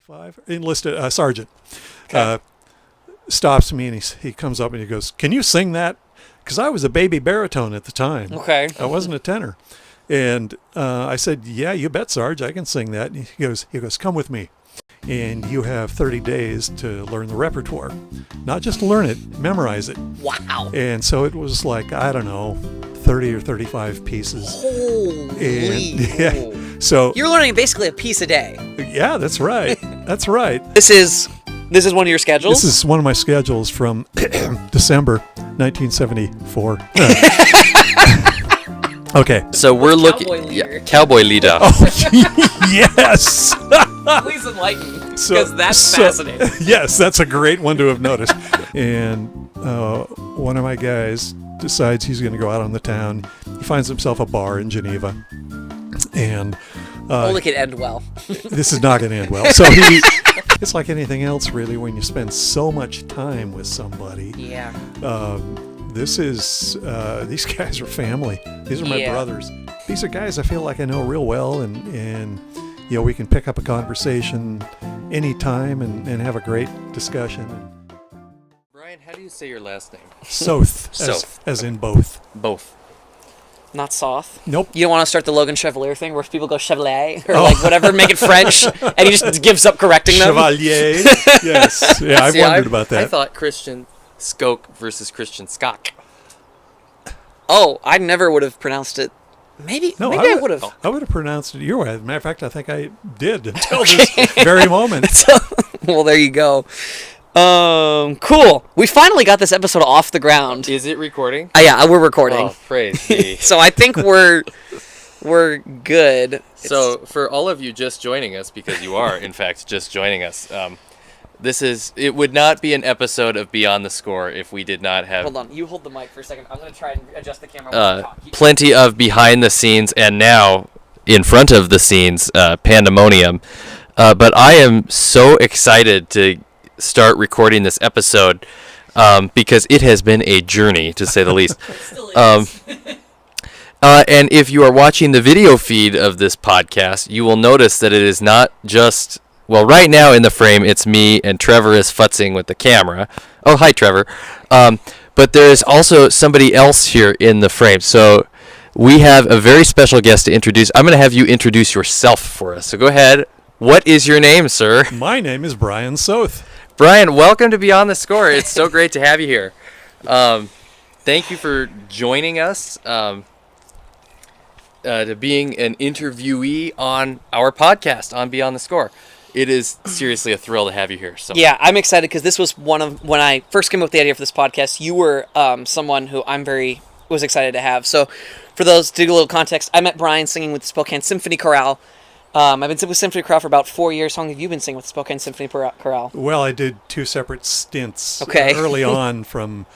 5, enlisted sergeant. Okay. Stops me and he comes up and he goes, "Can you sing that?" Because I was a baby baritone at the time. Okay. I wasn't a tenor. And I said, "Yeah, you bet, Sarge, I can sing that." And he goes, "Come with me. And you have 30 days to learn the repertoire. Not just learn it, memorize it." Wow. And so it was like, I don't know, 30 or 35 pieces. Holy. And, so You're learning basically a piece a day. yeah, that's right. That's right. This is one of your schedules? This is one of my schedules from December 1974. Okay. So we're looking. Cowboy leader. Cowboy leader. Oh, yes. Please enlighten, because that's fascinating. Yes, that's a great one to have noticed. And one of my guys decides he's going to go out on the town. He finds himself a bar in Geneva. And Only could end well. this is not going to end well. So it's like anything else, really, when you spend so much time with somebody. Yeah. These guys are family. These are my brothers. These are guys I feel like I know real well, and we can pick up a conversation anytime and have a great discussion. Brian, how do you say your last name? Soth, Soth. as in both. Both. Not Soth? Nope. You don't want to start the Logan Chevalier thing where people go Chevalier or like whatever, make it French, and he just gives up correcting them? Chevalier. Yes. Yeah, I've wondered about that. I thought Christian Skoke versus Christian Skok. Oh, I never would have pronounced it. Maybe I would have. I would have pronounced it your way. As a matter of fact, I think I did until this very moment. Well, there you go. Cool. We finally got this episode off the ground. Is it recording? Yeah, we're recording. Oh, praise be. So I think we're good. So for all of you just joining us, because you are in fact just joining us, it would not be an episode of Beyond the Score if we did not have. Hold on, you hold the mic for a second. I'm gonna try and adjust the camera while you talk. Plenty of behind the scenes and now in front of the scenes pandemonium. But I am so excited to start recording this episode because it has been a journey, to say the least. It still is. And if you are watching the video feed of this podcast, you will notice that it is not just. Well, right now in the frame, it's me and Trevor is futzing with the camera. Oh, hi, Trevor. But there is also somebody else here in the frame. So we have a very special guest to introduce. I'm going to have you introduce yourself for us. So go ahead. What is your name, sir? My name is Brian Soth. Brian, welcome to Beyond the Score. It's so great to have you here. Thank you for joining us, to being an interviewee on our podcast on Beyond the Score. It is seriously a thrill to have you here. So yeah, I'm excited because this was when I first came up with the idea for this podcast. You were someone who was excited to have. So, for those to give a little context, I met Brian singing with the Spokane Symphony Chorale. I've been singing with Symphony Chorale for about 4 years. How long have you been singing with the Spokane Symphony Chorale? Well, I did 2 separate stints early on from,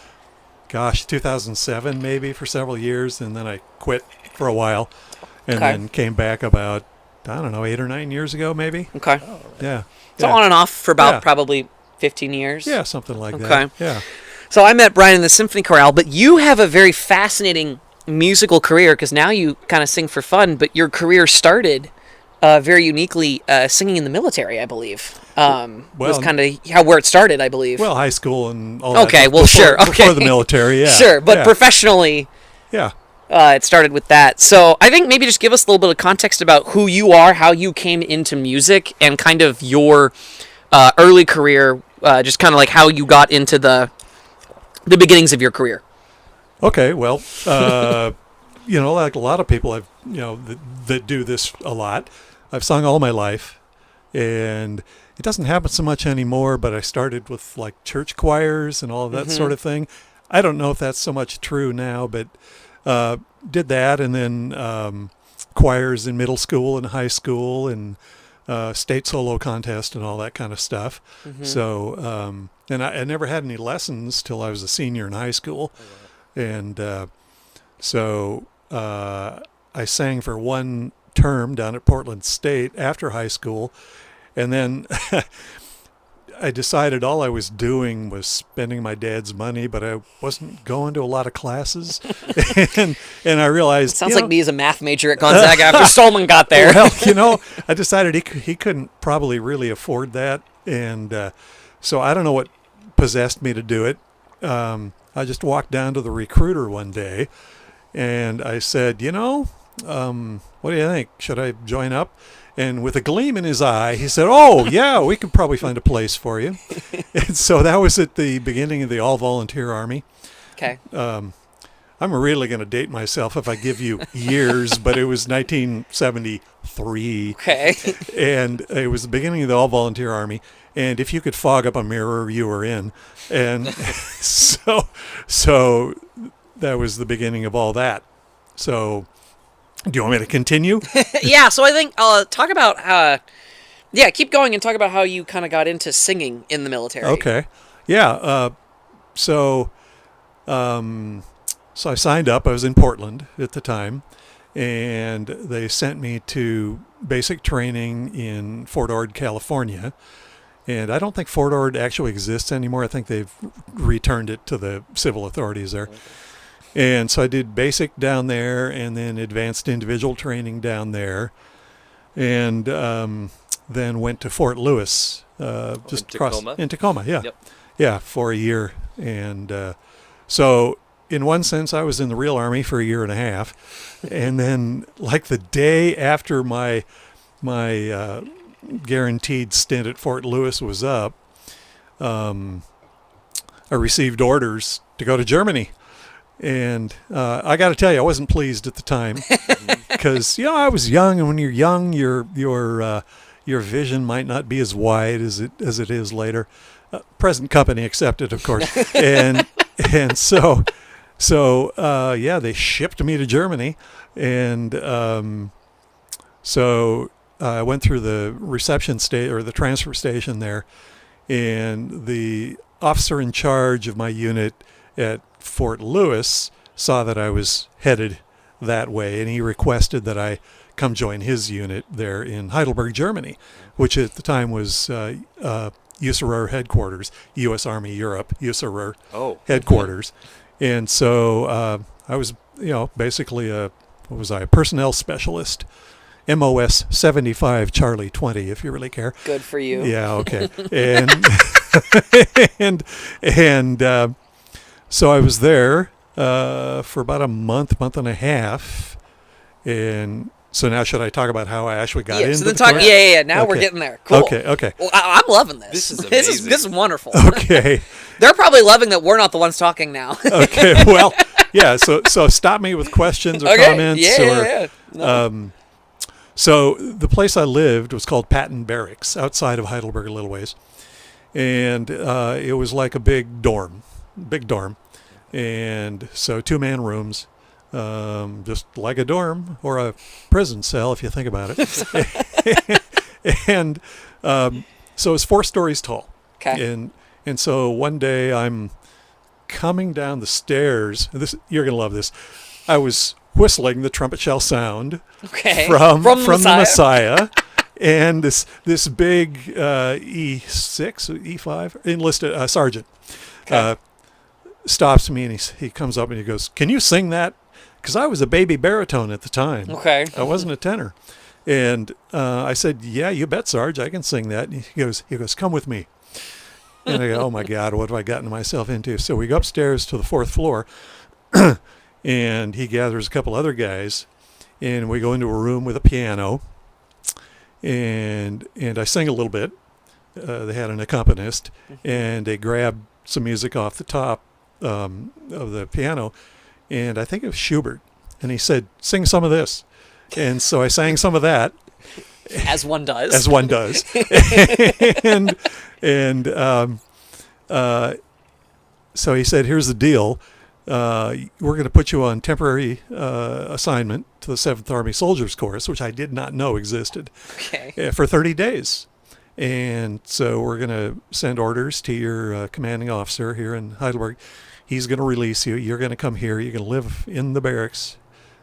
2007 maybe, for several years, and then I quit for a while, and then came back about, 8 or 9 years ago, maybe. Okay. Yeah. So on and off for about probably 15 years. Yeah, something like that. Okay. Yeah. So I met Brian in the Symphony Chorale, but you have a very fascinating musical career because now you kind of sing for fun, but your career started very uniquely singing in the military, I believe. Was kind of where it started, I believe. Well, high school and all that. Okay, well, sure. Okay. Before the military, yeah. Sure, but professionally... Yeah. It started with that. So I think maybe just give us a little bit of context about who you are, how you came into music, and kind of your early career, just kind of like how you got into the beginnings of your career. Okay, well, like a lot of people that do this a lot, I've sung all my life, and it doesn't happen so much anymore, but I started with like church choirs and all of that sort of thing. I don't know if that's so much true now, but did that, and then choirs in middle school and high school, and state solo contest and all that kind of stuff. So, and I never had any lessons till I was a senior in high school. And so I sang for one term down at Portland State after high school, and then I decided all I was doing was spending my dad's money, but I wasn't going to a lot of classes. and I realized... Sounds like me as a math major at Gonzaga after Stolman got there. Well, I decided he couldn't probably really afford that. And so I don't know what possessed me to do it. I just walked down to the recruiter one day, and I said, what do you think? Should I join up? And with a gleam in his eye, he said, oh, yeah, we could probably find a place for you. And so that was at the beginning of the all-volunteer Army. Okay. I'm really going to date myself if I give you years, but it was 1973. Okay. And it was the beginning of the all-volunteer Army. And if you could fog up a mirror, you were in. And so that was the beginning of all that. So... do you want me to continue? Yeah, so I think talk about keep going and talk about how you kind of got into singing in the military. Okay. Yeah. So I signed up. I was in Portland at the time, and they sent me to basic training in Fort Ord, California. And I don't think Fort Ord actually exists anymore. I think they've returned it to the civil authorities there. Okay. And so I did basic down there and then advanced individual training down there. And then went to Fort Lewis, just across in Tacoma. Yeah. Yep. Yeah, for a year. And so in one sense, I was in the real Army for a year and a half. And then like the day after my guaranteed stint at Fort Lewis was up, I received orders to go to Germany. And I got to tell you, I wasn't pleased at the time because I was young, and when you're young, your vision might not be as wide as it is later. Present company accepted, of course. and so they shipped me to Germany, and so I went through the reception or the transfer station there, and the officer in charge of my unit at Fort Lewis saw that I was headed that way, and he requested that I come join his unit there in Heidelberg, Germany, which at the time was USAREUR headquarters, U.S. Army Europe, USAREUR headquarters. And so I was, basically a personnel specialist, MOS 75 Charlie 20, if you really care. Good for you. Yeah, okay. And so I was there for about a month and a half, and so now should I talk about how I actually got into the course? Yeah. Now we're getting there. Cool. Okay. Well, I'm loving this. This is amazing. This is wonderful. Okay. They're probably loving that we're not the ones talking now. Okay. Well, yeah. So stop me with questions or comments. Yeah. No. So the place I lived was called Patton Barracks, outside of Heidelberg a little ways, and it was like a big dorm. And so 2-man rooms, just like a dorm or a prison cell, if you think about it. And so it's 4 stories tall. Okay. And so one day I'm coming down the stairs. You're going to love this. I was whistling the trumpet shell sound from the Messiah. And this big E6, E5 enlisted sergeant stops me, and he comes up and he goes, "Can you sing that?" Because I was a baby baritone at the time. Okay. I wasn't a tenor. And I said, "Yeah, you bet, Sarge, I can sing that." And he goes, "Come with me." And I go, "Oh my God, what have I gotten myself into?" So we go upstairs to the 4th floor, and he gathers a couple other guys, and we go into a room with a piano, and I sing a little bit. They had an accompanist, and they grabbed some music off the top of the piano, and I think it was Schubert, and he said, "Sing some of this." And so I sang some of that. As one does. So he said, "Here's the deal. We're going to put you on temporary assignment to the 7th Army Soldiers Course," which I did not know existed, for 30 days. And so we're going to send orders to your commanding officer here in Heidelberg. He's going to release you. You're going to come here. You're going to live in the barracks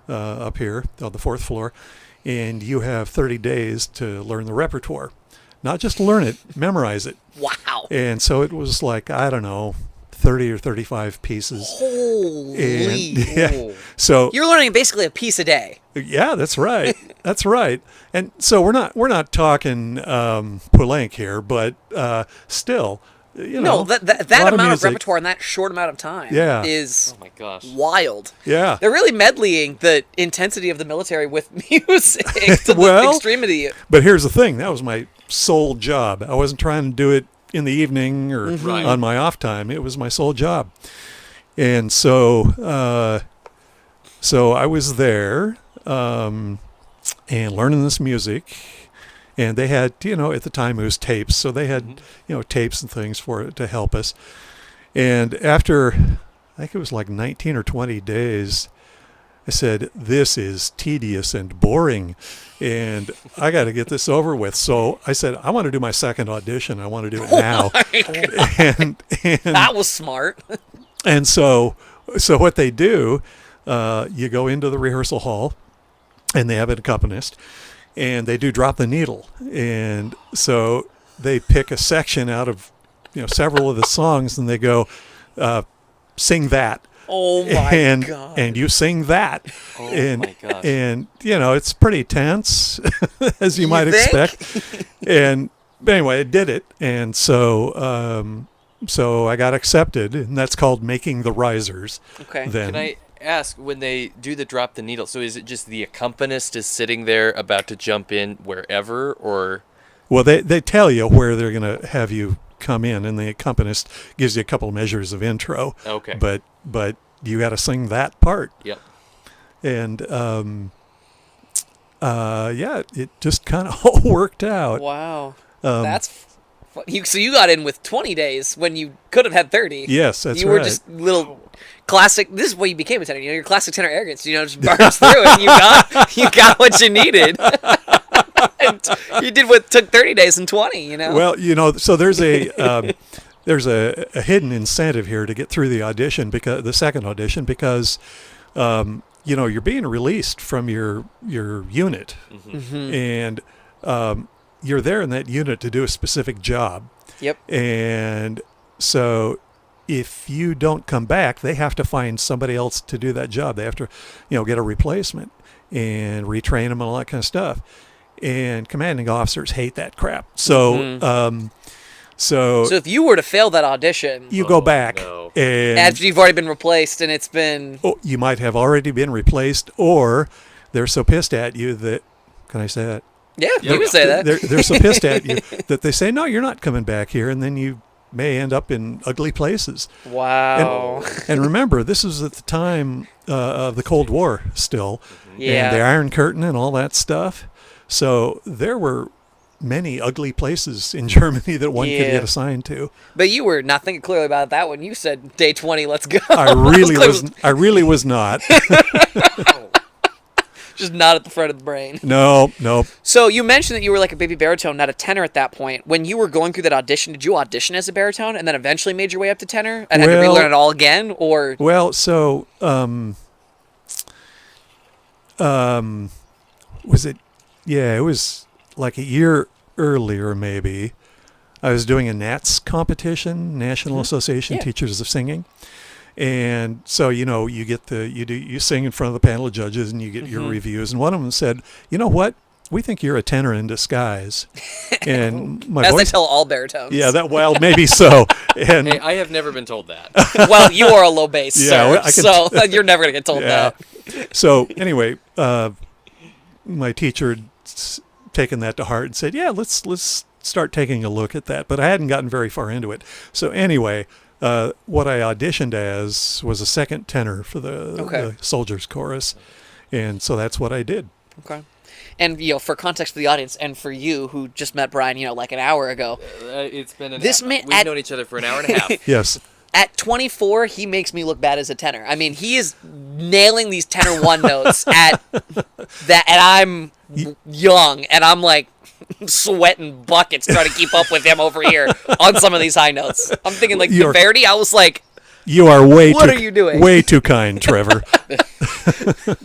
up here on the 4th floor. And you have 30 days to learn the repertoire. not just learn it, memorize it. Wow. And so it was like, I don't know, 30 or 35 pieces. Holy. And, so You're learning basically a piece a day. yeah, that's right. That's right. And so we're not talking Poulenc here, but still, No, that lot amount of music. repertoire in that short amount of time Yeah. is Oh my gosh. wild. Yeah. They're really medleying the intensity of the military with music to the Well, extremity. But here's the thing: that was my sole job. I wasn't trying to do it in the evening or Right. on my off time. It was my sole job, and so I was there and learning this music. And they had, at the time it was tapes, so they had, tapes and things for it to help us. And after, I think it was like 19 or 20 days, I said, this is tedious and boring, and I got to get this over with. So I said, I want to do my second audition. I want to do it now. and That was smart. and so what they do, you go into the rehearsal hall, and they have an accompanist. And they do drop the needle, and so they pick a section out of several of the songs, and they go sing that. Oh my God. And you sing that. Oh and, my gosh. And it's pretty tense, as you might think? expect. But anyway, I did it, and so I got accepted, and that's called making the risers. Okay. Then. Can I ask, when they do the drop the needle, so is it just the accompanist is sitting there about to jump in wherever, or? Well, they tell you where they're going to have you come in, and the accompanist gives you a couple measures of intro. Okay. But you got to sing that part. Yep. And it just kind of all worked out. Wow. So you got in with 20 days when you could have had 30. Yes, that's You right. were just little classic. This is what you became a tenor. Your classic tenor arrogance. Just burst through it. You got what you needed. And you did what took 30 days and 20. Well, so there's a hidden incentive here to get through the audition, because the second audition, because you're being released from your unit, and you're there in that unit to do a specific job. Yep. And so if you don't come back, they have to find somebody else to do that job. They have to, get a replacement and retrain them and all that kind of stuff. And commanding officers hate that crap. So, so if you were to fail that audition, you go back, no. and after you've already been replaced and it's been... you might have already been replaced, or they're so pissed at you that, can I say that? Yeah, you can say that. They're so pissed at you that they say, no, you're not coming back here, and then you may end up in ugly places. Wow. And remember, this was at the time of the Cold War still, Yeah. and the Iron Curtain and all that stuff. So there were many ugly places in Germany that one could Yeah. get assigned to. But you were not thinking clearly about that when you said day 20, let's go. I really was not. Just not at the front of the brain. No. So you mentioned that you were like a baby baritone, not a tenor at that point. When you were going through that audition, did you audition as a baritone and then eventually made your way up to tenor and had to Well- relearn it all again? Or Well, so was it? Yeah, it was like a year earlier, maybe. I was doing a NATS competition, National Association Yeah. Teachers of Singing, and so you get you sing in front of the panel of judges, and you get your reviews. And one of them said, "You know what? We think you're a tenor in disguise." And my as they voice, tell all baritones. yeah, maybe so. And Hey, I have never been told that. Well, you are a low bass, Yeah, sir, well, I can so you're never going to get told Yeah. that. So anyway, my teacher had taken that to heart and said, "Yeah, let's start taking a look at that." But I hadn't gotten very far into it. So anyway, what I auditioned as was a second tenor for the soldiers chorus, and so that's what I did. Okay. And, for context for the audience and for you who just met Brian, like an hour ago, It's been This man- we've known each other for an hour and a half. Yes. at 24, he makes me look bad as a tenor. I mean, he is nailing these tenor one notes at that, and I'm young, and I'm like sweating buckets trying to keep up with him over here on some of these high notes. I'm thinking like You're- Verdi. I was like, You are What are you doing? Way too kind, Trevor.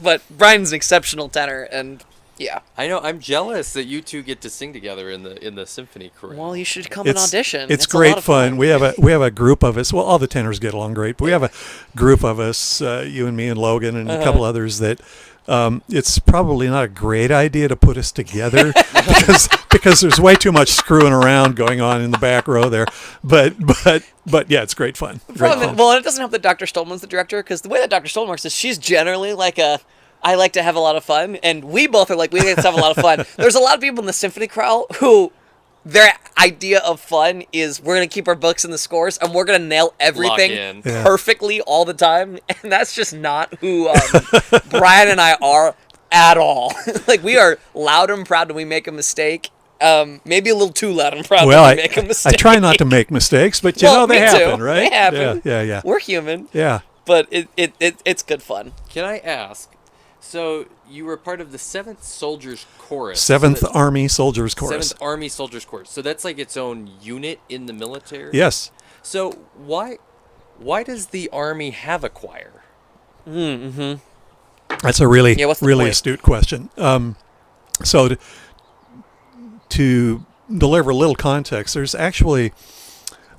but Brian's an exceptional tenor, and Yeah. I know. I'm jealous that you two get to sing together in the symphony chorale. Well, you should come and audition. It's a great lot of fun. We have a group of us. Well, all the tenors get along great, but we have a group of us, you and me and Logan and a couple others that. It's probably not a great idea to put us together because there's way too much screwing around going on in the back row there. But yeah, it's great fun. Great fun. Well, and it doesn't help that Dr. Stolman's the director, because the way that Dr. Stolman works is she's generally like I like to have a lot of fun, and we both are like, we like to have a lot of fun. There's a lot of people in the symphony chorale who their idea of fun is we're going to keep our books and the scores, and we're going to nail everything perfectly all the time, and that's just not who Brian and I are at all. Like, we are loud and proud when we make a mistake. Maybe a little too loud and proud when we make a mistake. I try not to make mistakes, but you know they happen, right? They happen. Yeah. We're human. Yeah. But it's good fun. Can I ask? So you were part of the 7th Soldiers Chorus. 7th Army Soldiers Chorus. 7th Army Soldiers Chorus. So that's like its own unit in the military? Yes. So why does the Army have a choir? Mm-hmm. That's a really astute question. So to deliver a little context, there's actually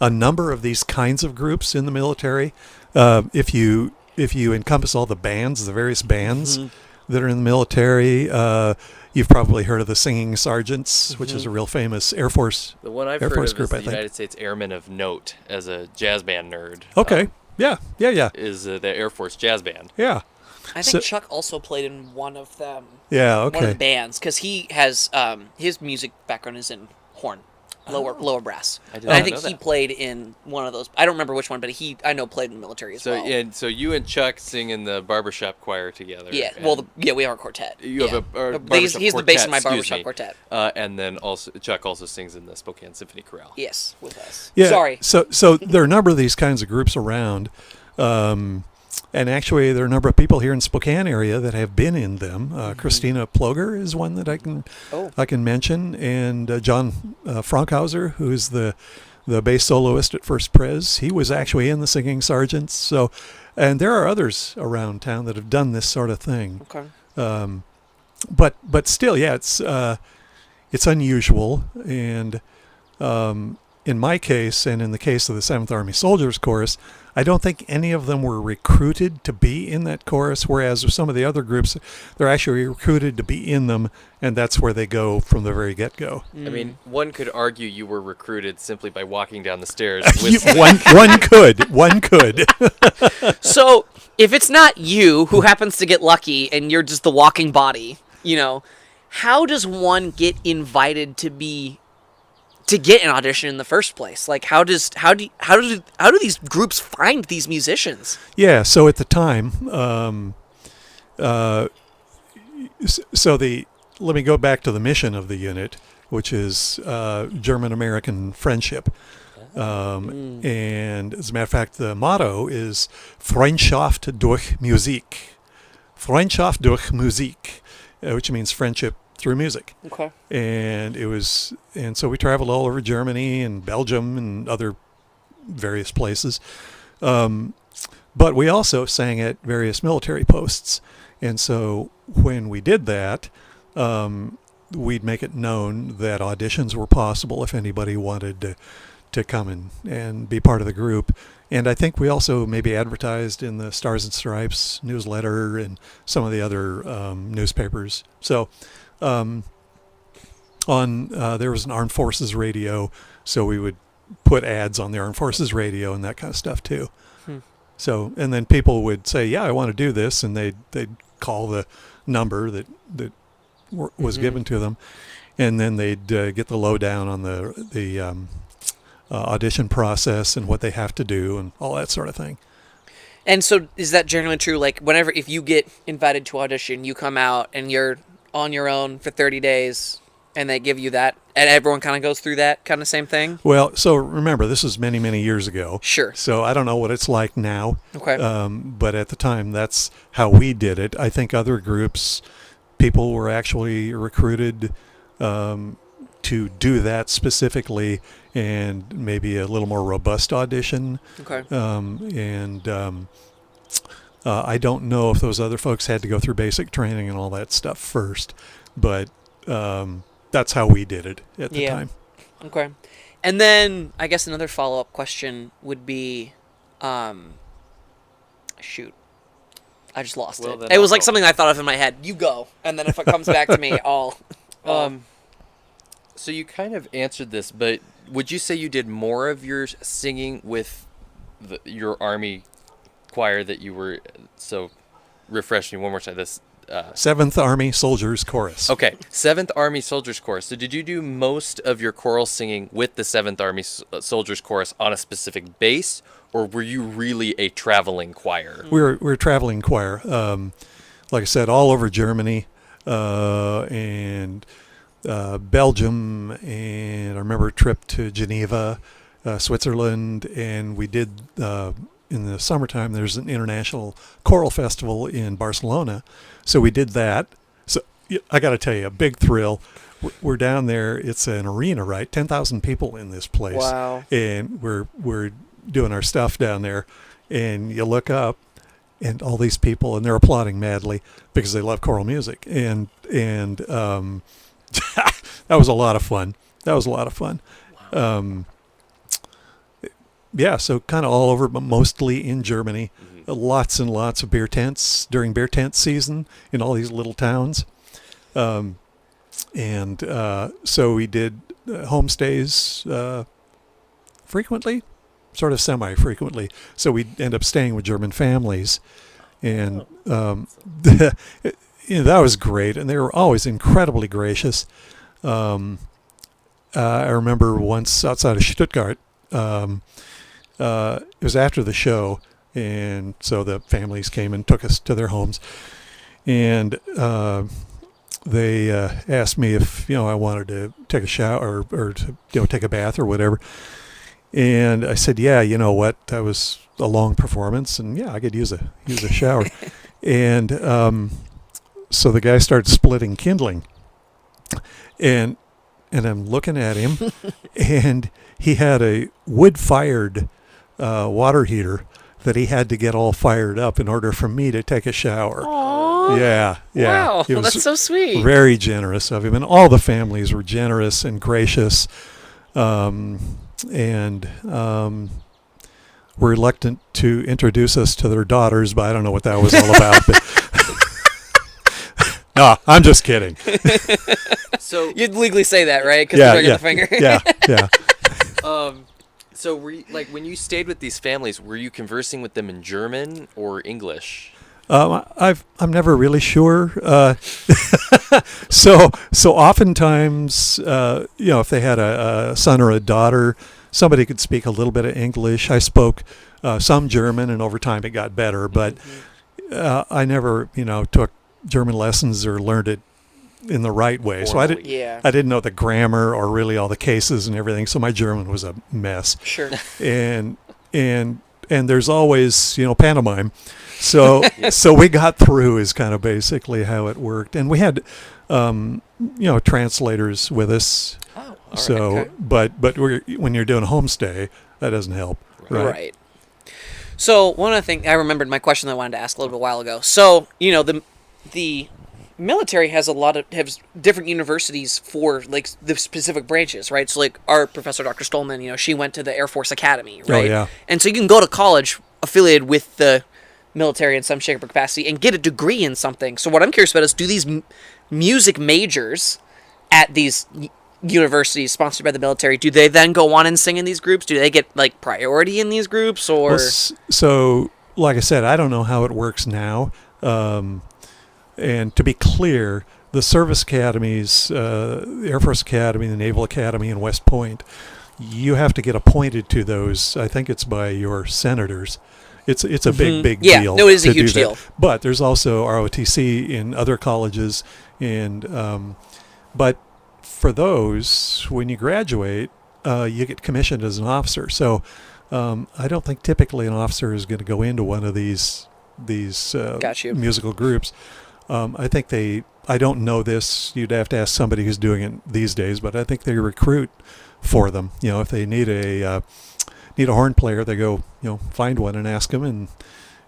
a number of these kinds of groups in the military. If you encompass all the bands, the various bands that are in the military, you've probably heard of the Singing Sergeants, which is a real famous Air Force The one I've Air heard Force of group, is the United States Airmen of Note, as a jazz band nerd. Okay. Yeah. Is the Air Force Jazz Band. Yeah. I think Chuck also played in one of them. Yeah, okay. One of the bands, because he has his music background is in horn, lower brass. I think he played in one of those. I don't remember which one, but I know played in the military as well. So you and Chuck sing in the barbershop choir together. Yeah, we are a quartet. You have a he's quartet, the bass in my barbershop quartet. And then Chuck also sings in the Spokane Symphony Chorale. Yes, with us. Yeah. Sorry. So there are a number of these kinds of groups around. And actually, there are a number of people here in Spokane area that have been in them. Christina Ploger is one that I can mention, and John Frankhauser, who is the bass soloist at First Pres. He was actually in the Singing Sergeants. So, and there are others around town that have done this sort of thing. Okay. But still, yeah, it's unusual, and in my case, and in the case of the 7th Army Soldiers Chorus, I don't think any of them were recruited to be in that chorus, whereas with some of the other groups, they're actually recruited to be in them, and that's where they go from the very get-go. I mean, one could argue you were recruited simply by walking down the stairs. One could. So, if it's not you who happens to get lucky and you're just the walking body, how does one get invited to get an audition in the first place? Like, how do these groups find these musicians? Yeah, so at the time, let me go back to the mission of the unit, which is German-American friendship. And as a matter of fact, the motto is Freundschaft durch Musik. Freundschaft durch Musik, which means friendship through music. Okay. And so we traveled all over Germany and Belgium and other various places. But we also sang at various military posts. And so when we did that, we'd make it known that auditions were possible if anybody wanted to come and be part of the group. And I think we also maybe advertised in the Stars and Stripes newsletter and some of the other newspapers. So there was an Armed Forces radio, so we would put ads on the Armed Forces radio and that kind of stuff too. So, and then people would say, yeah, I want to do this, and they'd call the number that was given to them, and then they'd get the lowdown on the audition process and what they have to do and all that sort of thing. And so is that generally true? Like, if you get invited to audition, you come out and you're on your own for 30 days and they give you that, and everyone kind of goes through that kind of same thing? Well, so remember, this is many, many years ago. Sure. So I don't know what it's like now. Okay. But at the time, that's how we did it. I think other groups, people were actually recruited to do that specifically, and maybe a little more robust audition. Okay. I don't know if those other folks had to go through basic training and all that stuff first. but that's how we did it at the time. Okay. And then I guess another follow-up question would be, shoot, I just lost Well, it. then It was I'll like go. something I thought of in my head. You go, and then if it comes back to me, I'll. So you kind of answered this, but would you say you did more of your singing with your Army choir that you were, so refresh me one more time, this 7th Army Soldiers Chorus. okay, 7th Army Soldiers Chorus. So did you do most of your choral singing with the 7th Army Soldiers Chorus on a specific base, or were you really a traveling choir? We're a traveling choir. Like I said, all over Germany and Belgium, and I remember a trip to Geneva, Switzerland, and we did in the summertime. There's an international choral festival in Barcelona, so we did that. So I got to tell you, a big thrill. We're down there. It's an arena, right? 10,000 people in this place. Wow. And we're doing our stuff down there, and you look up, and all these people, and they're applauding madly because they love choral music, and that was a lot of fun. Yeah, so kind of all over, but mostly in Germany. Lots and lots of beer tents during beer tent season in all these little towns. So we did homestays frequently, sort of semi-frequently. So we'd end up staying with German families. And that was great. And they were always incredibly gracious. I remember once outside of Stuttgart, it was after the show, and so the families came and took us to their homes, and they asked me if I wanted to take a shower or to take a bath or whatever, and I said, yeah, you know what, that was a long performance, and yeah, I could use a shower, and so the guy started splitting kindling, and I'm looking at him, and he had a wood-fired water heater that he had to get all fired up in order for me to take a shower. Aww. Yeah. Wow, It was that's so sweet. Very generous of him, and all the families were generous and gracious, and were reluctant to introduce us to their daughters, but I don't know what that was all about. But no, I'm just kidding. So You'd legally say that, right? Because Yeah, they're yeah, the finger. yeah. So were you, like, when you stayed with these families, were you conversing with them in German or English? I'm never really sure. So oftentimes, if they had a son or a daughter, somebody could speak a little bit of English. I spoke some German, and over time it got better. But I never, took German lessons or learned it in the right way. So I didn't know the grammar or really all the cases and everything. So my German was a mess. Sure. And there's always, pantomime. So we got through is kind of basically how it worked. And we had, translators with us. Oh, all right. So, Okay. but when you're doing a homestay, that doesn't help. Right. So one of the things I remembered my question that I wanted to ask a little bit while ago. So, the military has has different universities for like the specific branches, right? So like our professor, Dr. Stolman, she went to the Air Force Academy, right? Oh, yeah. And so you can go to college affiliated with the military in some shape or capacity and get a degree in something. So what I'm curious about is, do these music majors at these universities sponsored by the military, do they then go on and sing in these groups? Do they get like priority in these groups, or? Well, so like I said, I don't know how it works now. And to be clear, the service academies, the Air Force Academy, the Naval Academy, and West Point, you have to get appointed to those. I think it's by your senators. It's a big Yeah, deal. no, it is a to do huge that. deal. But there's also ROTC in other colleges, and but for those, when you graduate, you get commissioned as an officer. So I don't think typically an officer is going to go into one of these Got you. musical groups. I think I don't know this, you'd have to ask somebody who's doing it these days, but I think they recruit for them. If they need a horn player, they go, find one and ask them,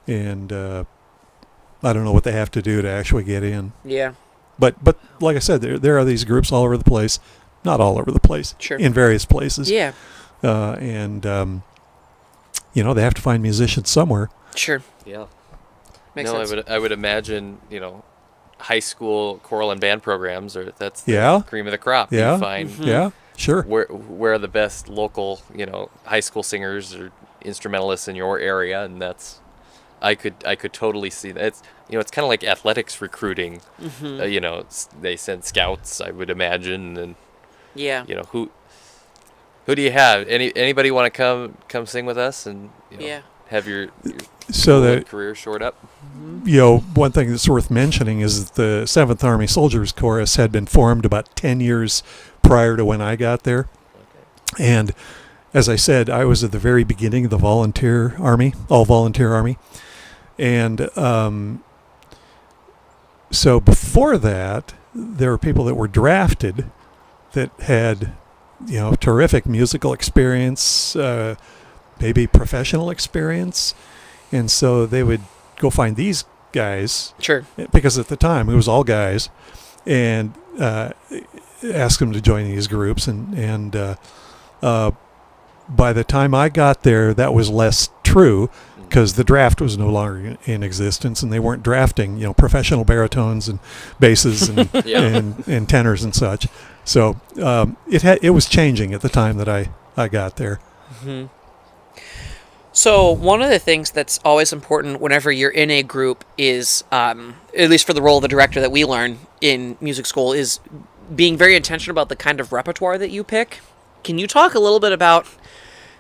and I don't know what they have to do to actually get in. Yeah. But like I said, there are these groups all over the place, not all over the place, Sure. in various places. Yeah. And they have to find musicians somewhere. Sure. Yeah. Makes no, sense. I would imagine, high school choral and band programs that's the Yeah. cream of the crop. Yeah. You find Yeah, sure. where are the best local, high school singers or instrumentalists in your area, and that's I could totally see that. It's kind of like athletics recruiting. They send scouts, I would imagine, and Yeah. who do you have? Anybody want to come sing with us and Yeah. have your So that career shored up? one thing that's worth mentioning is that the 7th Army Soldiers Chorus had been formed about 10 years prior to when I got there. And as I said, I was at the very beginning of the volunteer army, all volunteer army. And so before that, there were people that were drafted that had, terrific musical experience, maybe professional experience. And so they would go find these guys, Sure. because at the time it was all guys, and ask them to join these groups. And by the time I got there, that was less true, because the draft was no longer in existence, and they weren't drafting, professional baritones and basses and, and tenors and such. So it was changing at the time that I got there. Mm-hmm. So one of the things that's always important whenever you're in a group is, at least for the role of the director that we learn in music school, is being very intentional about the kind of repertoire that you pick. Can you talk a little bit about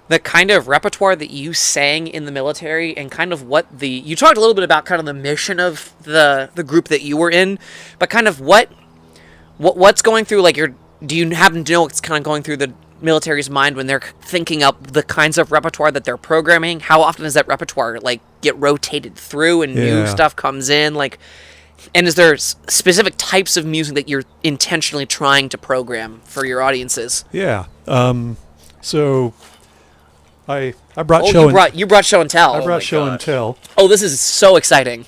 the kind of repertoire that you sang in the military, and kind of you talked a little bit about kind of the mission of the group that you were in, but kind of what's going through, like, do you happen to know what's kind of going through the military's mind when they're thinking up the kinds of repertoire that they're programming? How often does that repertoire get rotated through and new stuff comes in? And is there specific types of music that you're intentionally trying to program for your audiences? Yeah. So I brought you brought show and tell. I brought show and tell. Oh, this is so exciting.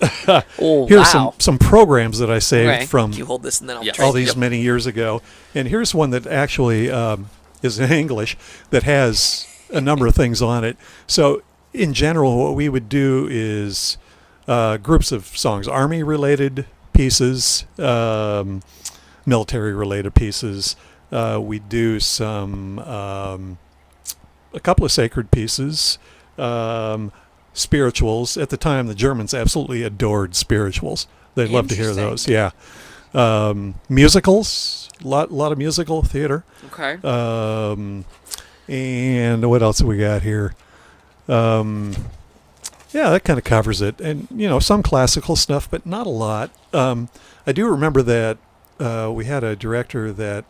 Oh, Here's wow. some programs that I saved Okay. from You hold this and then I'll all these many years ago. And here's one that actually is in English that has a number of things on it. So in general, what we would do is groups of songs, Army-related pieces, military-related pieces. We do a couple of sacred pieces, spirituals. At the time, the Germans absolutely adored spirituals. They'd love to hear those. Yeah. Musicals, a lot of musical theater. Okay. And what else have we got here? Yeah, that kind of covers it. And, some classical stuff, but not a lot. I do remember that we had a director that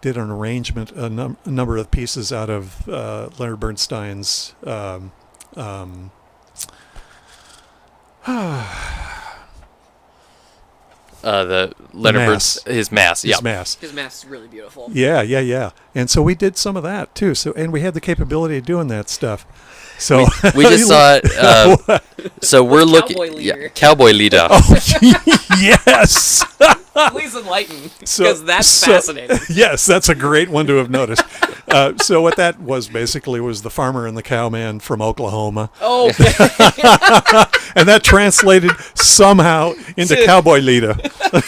did an arrangement, a number of pieces out of Leonard Bernstein's the Leonard Mass. his mass. His Mass. His mask is really beautiful. Yeah. And so we did some of that too. And we had the capability of doing that stuff. So we just saw it. So we're looking. Cowboy leader. Cowboy leader. Oh, yes. Please enlighten, because that's fascinating. Yes, that's a great one to have noticed. So what that was basically was the farmer and the cowman from Oklahoma. Oh, And that translated somehow into Cowboy Lita.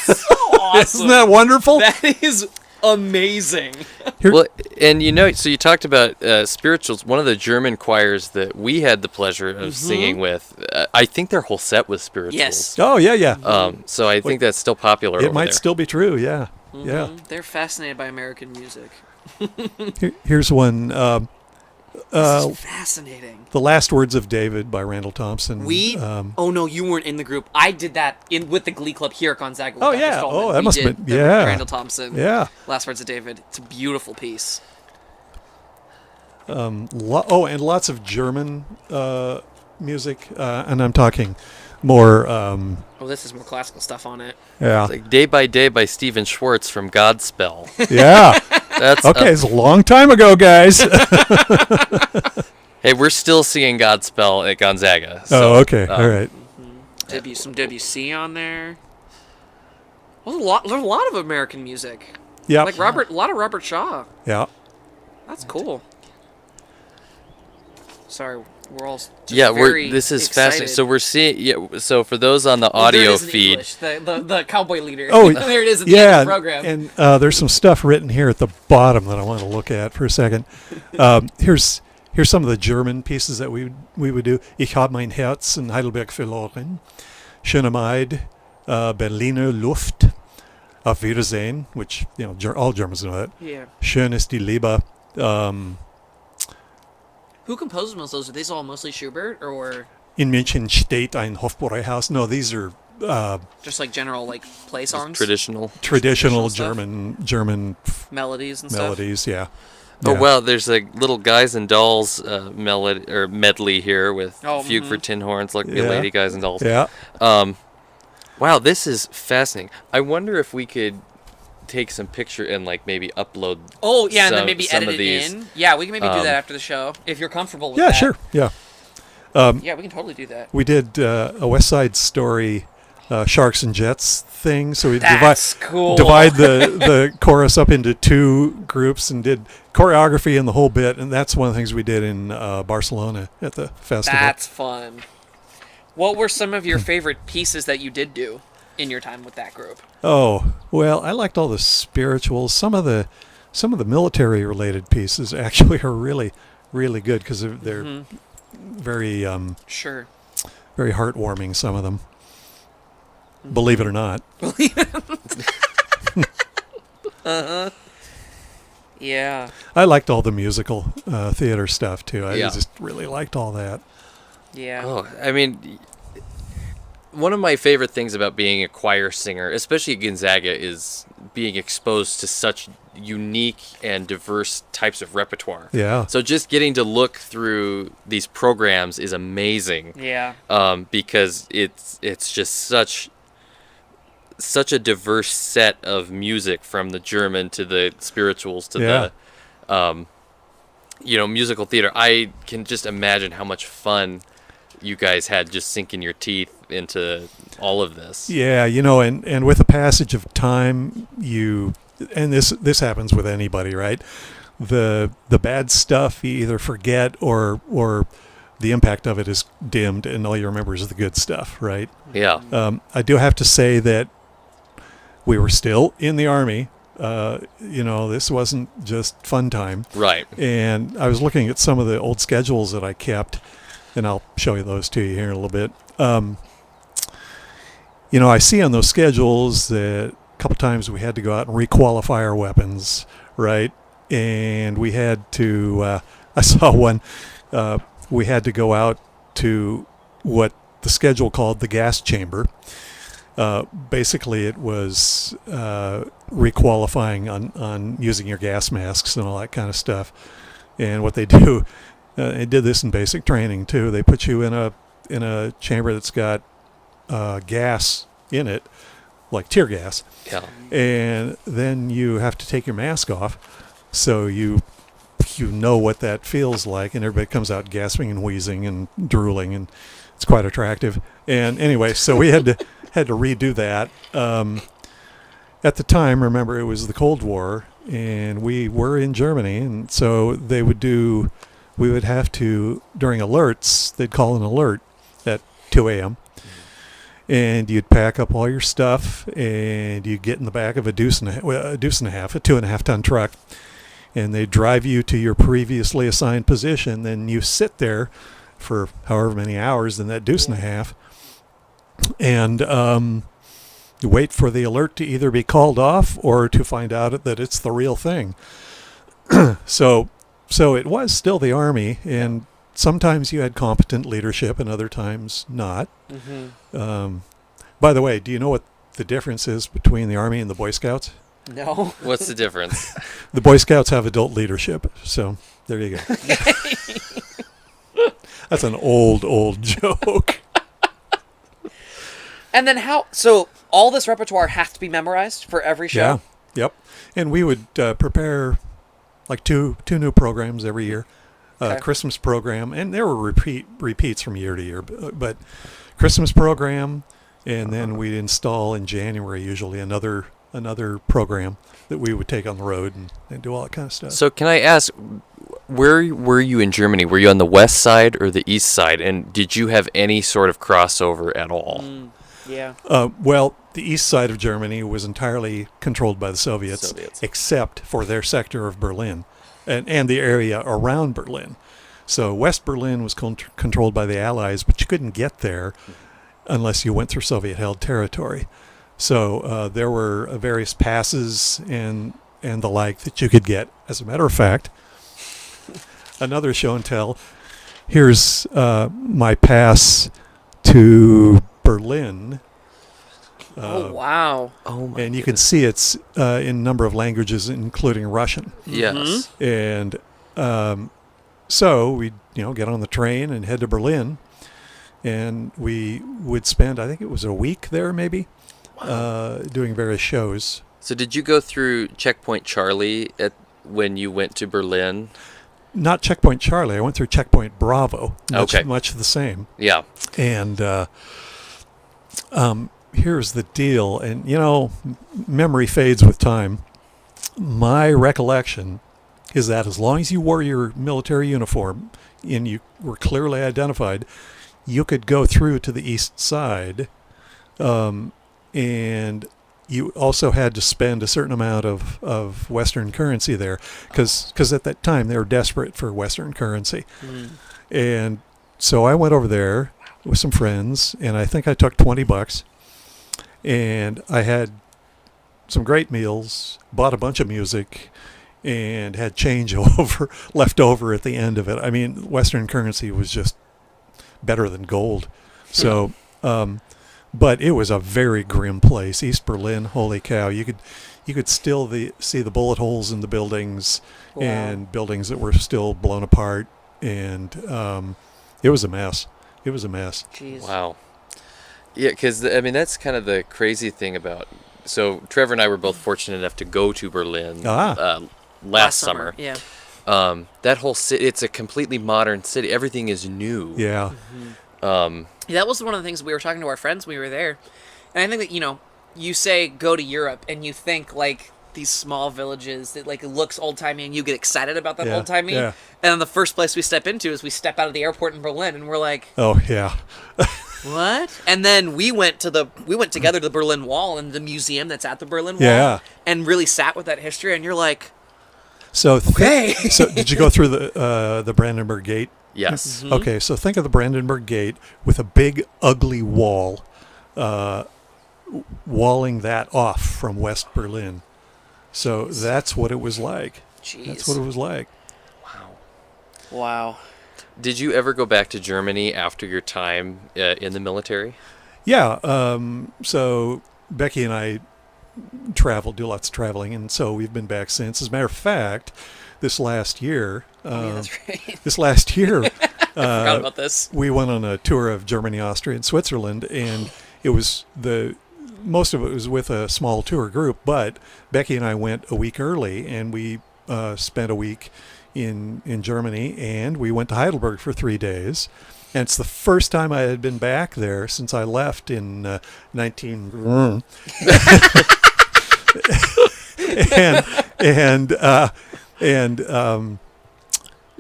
so awesome. Isn't that wonderful? That is amazing. Well, and so you talked about spirituals. One of the German choirs that we had the pleasure of singing with, I think their whole set was spirituals. Yes. Oh, yeah. So I think that's still popular It over might there. still be true, yeah. Yeah. They're fascinated by American music. Here's one. This is fascinating. The Last Words of David by Randall Thompson. Oh no, you weren't in the group. I did that with the Glee Club here at Gonzaga. With Oh, Dr. yeah. Stallman. Oh, that We must have did been- the yeah. Randall Thompson. Yeah. Last Words of David. It's a beautiful piece. And lots of German music, and I'm talking more. Oh, this is more classical stuff on it. Yeah. Like Day by Day by Stephen Schwartz from Godspell. Yeah. That's Okay, it's a long time ago, guys. Hey, we're still singing Godspell at Gonzaga. So, Oh, okay. All right. Some WC on there. Well, there's a lot of American music. Yeah. Like a lot of Robert Shaw. Yeah. That's cool. Sorry, we're all just this is excited. fascinating. So we're seeing, so for those on the Oh, there it audio is in feed, English, the cowboy leader. Oh, there it is at the end of the program. And there's some stuff written here at the bottom that I want to look at for a second. Here's some of the German pieces that we would do. Ich hab mein Herz in Heidelberg verloren. Schöne Maid, Berliner Luft, Auf Wiedersehen, which all Germans know that. Yeah. Schön ist die Liebe. Who composed most of those? Are these all mostly Schubert or In München steht ein Hofbräuhaus. No, these are just like general like play songs? traditional. traditional stuff? German Melodies and melodies. Yeah. Oh Yeah. wow, there's a little Guys and Dolls melody or medley here with Fugue for Tin Horns, like Yeah. Lady Guys and Dolls. Yeah. Wow, this is fascinating. I wonder if we could take some picture and like maybe upload. Oh yeah, and then some- maybe some edit of it these. in. Yeah, we can maybe do that after the show if you're comfortable with Yeah. that. Sure. Yeah. Yeah, we can totally do that. We did a West Side Story Sharks and Jets thing. So we That's cool. divide the chorus up into two groups and did choreography and the whole bit. And that's one of the things we did in Barcelona at the festival. That's fun. What were some of your favorite pieces that you did do in your time with that group? Oh, well, I liked all the spirituals. Some of the military related pieces actually are really, really good because they're very Sure. very heartwarming, some of them. Believe it or not. Yeah. I liked all the musical theater stuff too. I Yeah. just really liked all that. Yeah. Oh, I mean, one of my favorite things about being a choir singer, especially at Gonzaga, is being exposed to such unique and diverse types of repertoire. Yeah. So just getting to look through these programs is amazing. Yeah. Because it's just such a diverse set of music, from the German to the spirituals to the musical theater. I can just imagine how much fun you guys had just sinking your teeth into all of this. Yeah, and with the passage of time, and this happens with anybody, right? The bad stuff you either forget or the impact of it is dimmed, and all you remember is the good stuff, right? Yeah. I do have to say that we were still in the Army. This wasn't just fun time. Right. And I was looking at some of the old schedules that I kept, and I'll show you those to you here in a little bit. I see on those schedules that a couple times we had to go out and requalify our weapons, right? And we had to, I saw one, we had to go out to what the schedule called the gas chamber. Basically, it was requalifying on using your gas masks and all that kind of stuff. And what they do, they did this in basic training too. They put you in a chamber that's got gas in it, like tear gas. Yeah. And then you have to take your mask off, so you know what that feels like, and everybody comes out gasping and wheezing and drooling, and it's quite attractive. And anyway, so we had to redo that. At the time, remember, it was the Cold War, and we were in Germany, and so we would have to, during alerts, they'd call an alert at 2 a.m., and you'd pack up all your stuff, and you'd get in the back of a deuce and a half, a 2.5 ton truck, and they'd drive you to your previously assigned position. Then you sit there for however many hours in that deuce and a half, and you wait for the alert to either be called off or to find out that it's the real thing. So it was still the Army, and sometimes you had competent leadership and other times not. Mm-hmm. By the way, do you know what the difference is between the Army and the Boy Scouts? No. What's the difference? The Boy Scouts have adult leadership, so there you go. That's an old joke. And then so all this repertoire has to be memorized for every show? Yeah. Yep. And we would prepare like two new programs every year. Okay. Christmas program, and there were repeats from year to year, but Christmas program, and then we'd install in January usually another program that we would take on the road and do all that kind of stuff. So can I ask, where were you in Germany? Were you on the west side or the east side? And did you have any sort of crossover at all? Yeah. Well, the east side of Germany was entirely controlled by the Soviets. Except for their sector of Berlin and the area around Berlin. So West Berlin was controlled by the Allies, but you couldn't get there unless you went through Soviet-held territory. So there were various passes and the like that you could get. As a matter of fact, another show and tell. Here's my pass to Berlin. Oh, wow. Oh my! And you can see it's in a number of languages, including Russian. Yes. And so we'd get on the train and head to Berlin, and we would spend, I think it was a week there maybe, doing various shows. So did you go through Checkpoint Charlie when you went to Berlin? Not Checkpoint Charlie. I went through Checkpoint Bravo. Okay. Much the same. Yeah. And here's the deal. And, memory fades with time. My recollection is that as long as you wore your military uniform and you were clearly identified, you could go through to the east side. And you also had to spend a certain amount of Western currency there because at that time they were desperate for Western currency. And so I went over there with some friends, and I think I took $20, and I had some great meals, bought a bunch of music, and had change left over at the end of it. I mean, Western currency was just better than gold. So, but it was a very grim place. East Berlin, holy cow! You could still see the bullet holes in the buildings, and buildings that were still blown apart, and it was a mess. It was a mess. Jeez. Wow. Yeah, because that's kind of the crazy thing about. So Trevor and I were both fortunate enough to go to Berlin last summer. Yeah. That whole city, it's a completely modern city. Everything is new. Yeah. That was one of the things we were talking to our friends when we were there. And I think that, you say go to Europe and you think like these small villages that like it looks old-timey and you get excited about that old-timey. Yeah. And then the first place we step into is we step out of the airport in Berlin and we're like, oh yeah. what? And then we went together to the Berlin Wall and the museum that's at the Berlin Wall. Yeah. And really sat with that history, and you're like, so okay. So did you go through the Brandenburg Gate? Yes. Mm-hmm. Okay, so think of the Brandenburg Gate with a big, ugly wall, walling that off from West Berlin. So that's what it was like. Jeez. That's what it was like. Wow. Did you ever go back to Germany after your time in the military? Yeah. So Becky and I do lots of traveling, and so we've been back since. As a matter of fact, this last year, That's right. I Forgot about this. we went on a tour of Germany, Austria, and Switzerland, and it was most of it was with a small tour group, but Becky and I went a week early, and we spent a week in Germany, and we went to Heidelberg for 3 days. And it's the first time I had been back there since I left in 19...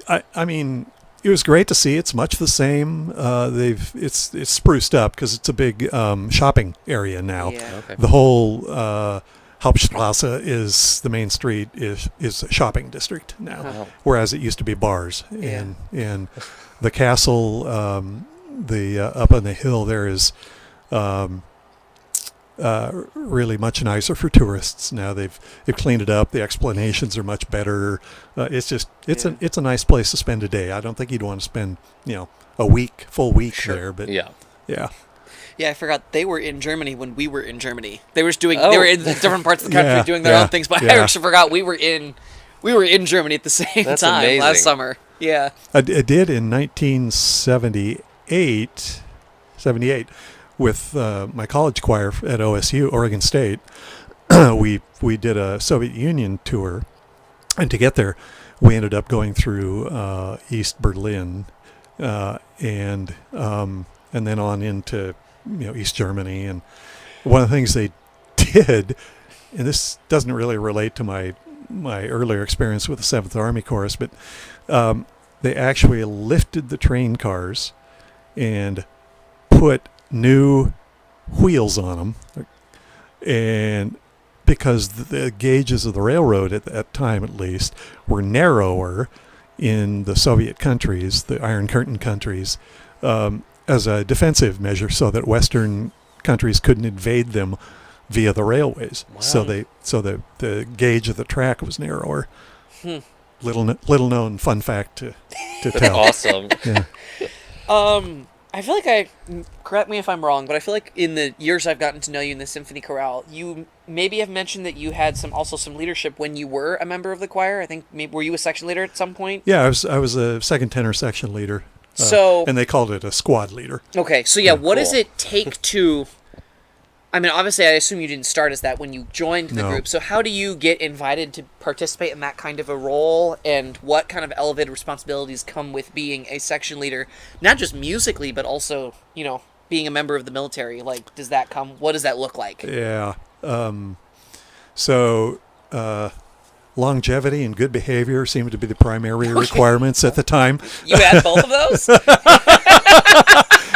I mean, it was great to see. It's much the same. It's spruced up because it's a big shopping area now. Yeah. Okay. The whole Hauptstrasse is the main street is a shopping district now, Wow. whereas it used to be bars. Yeah. And the castle, up on the hill there is really much nicer for tourists now. They've cleaned it up. The explanations are much better. It's a nice place to spend a day. I don't think you'd want to spend a full week there, but Yeah. yeah. Yeah, I forgot they were in Germany when we were in Germany. They were in different parts of the country Yeah, doing their yeah, own things, but I yeah. actually forgot we were in Germany at the same That's time amazing. last summer. Yeah. I did in 1978 with my college choir at OSU, Oregon State. we did a Soviet Union tour, and to get there, we ended up going through East Berlin, and then on into East Germany. And one of the things they did, and this doesn't really relate to my earlier experience with the 7th Army Chorus, but they actually lifted the train cars and put new wheels on them, and because the gauges of the railroad at that time, at least, were narrower in the Soviet countries, the Iron Curtain countries, as a defensive measure, so that Western countries couldn't invade them via the railways. Wow. So the gauge of the track was narrower. Little known fun fact to tell. Awesome. Yeah. I feel like correct me if I'm wrong, but I feel like in the years I've gotten to know you in the symphony chorale, you maybe have mentioned that you had some leadership when you were a member of the choir. I think were you a section leader at some point? Yeah, I was a second tenor section leader. And they called it a squad leader. Okay, so yeah, what cool. does it take to? I mean, obviously, I assume you didn't start as that when you joined the group. So how do you get invited to participate in that kind of a role, and what kind of elevated responsibilities come with being a section leader, not just musically, but also, being a member of the military? Like, what does that look like? Yeah. Longevity and good behavior seemed to be the primary requirements at the time. You had both of those?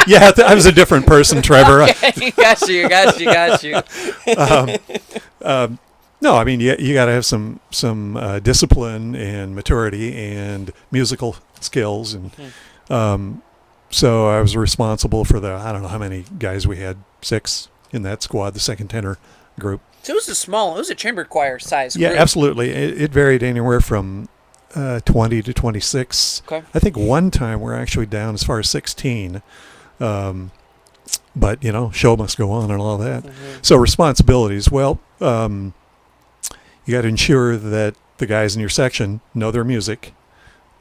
Yeah, I was a different person, Trevor. Okay, got you. No, I mean, you got to have some discipline and maturity and musical skills, and so I was responsible for I don't know how many guys we had, 6 in that squad, the second tenor group. So it was a chamber choir size Yeah, group. absolutely. It varied anywhere from 20 to 26. Okay. I think one time we're actually down as far as 16. But, show must go on and all that. So responsibilities, well, you got to ensure that the guys in your section know their music.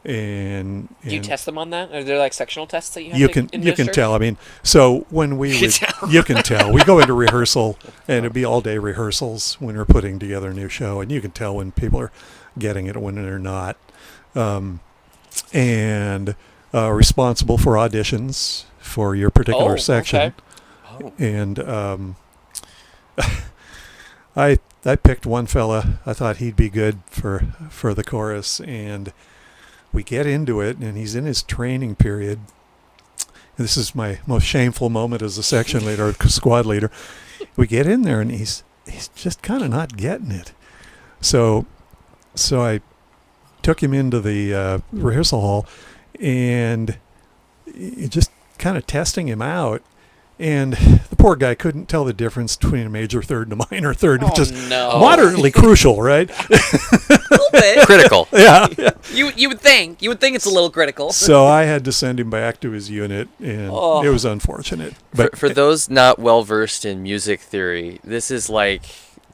And do you test them on that? Are there like sectional tests that you have you to can administer? tell. I mean, so when you can tell. We go into rehearsal, and it'd be all day rehearsals when we're putting together a new show, and you can tell when people are getting it and when they're not. And responsible for auditions for your particular section. Okay. And I picked one fella. I thought he'd be good for the chorus, and we get into it, and he's in his training period. And this is my most shameful moment as a section leader or squad leader. We get in there, and he's just kind of not getting it. So I took him into the rehearsal hall, and just kind of testing him out. And the poor guy couldn't tell the difference between a major third and a minor third, which is moderately crucial, right? A little bit. Critical. Yeah. You would think it's a little critical. So I had to send him back to his unit, and it was unfortunate. But For those not well versed in music theory, this is like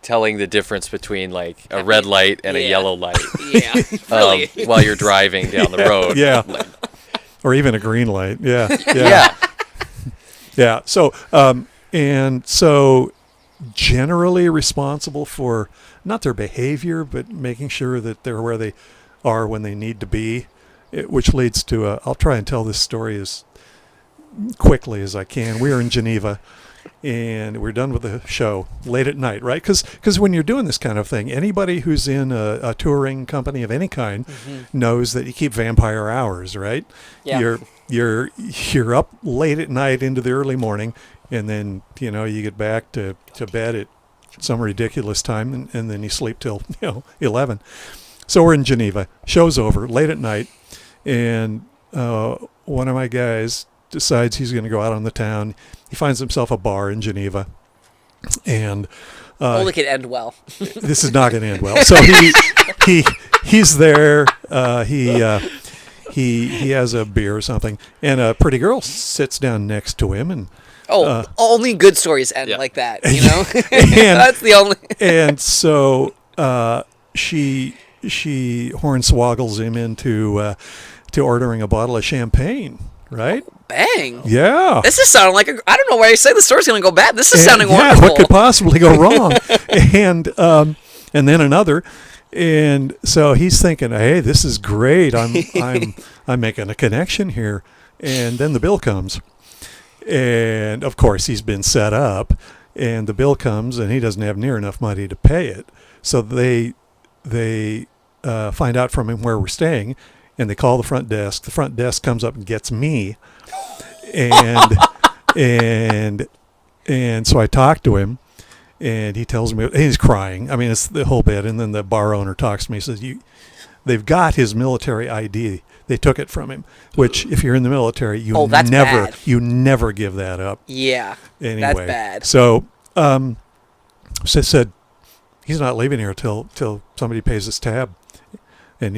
telling the difference between like a red light and a yellow light. Yeah, really. While you're driving down the road. Yeah. Or even a green light. Yeah. Yeah. Yeah. So, generally responsible for not their behavior, but making sure that they're where they are when they need to be, which leads to I'll try and tell this story as quickly as I can. We were in Geneva, and we're done with the show late at night, right? Because when you're doing this kind of thing, anybody who's in a touring company of any kind knows that you keep vampire hours, right? Yeah. You're up late at night into the early morning, and then you get back to bed at some ridiculous time, and then you sleep till 11. So we're in Geneva. Show's over late at night, and one of my guys decides he's going to go out on the town. He finds himself a bar in Geneva, and only could end well. This is not going to end well. So he's there. He has a beer or something, and a pretty girl sits down next to him, and only good stories end like that, and, that's the only. And so she hornswoggles him into ordering a bottle of champagne, right? Bang! Yeah. This is sounding like I don't know why you say the story's going to go bad. This is sounding wonderful. Yeah, what could possibly go wrong? And then another. And so he's thinking, hey, this is great. I'm making a connection here. And then the bill comes. And of course, he's been set up, and the bill comes, and he doesn't have near enough money to pay it. So they find out from him where we're staying, and they call the front desk. The front desk comes up and gets me, and and so I talk to him, and he tells me, and he's crying. I mean, it's the whole bit. And then the bar owner talks to me. He says, they've got his military ID. They took it from him, which if you're in the military, that's bad. you never give that up. Yeah, Anyway, that's bad. So said he's not leaving here till somebody pays his tab, and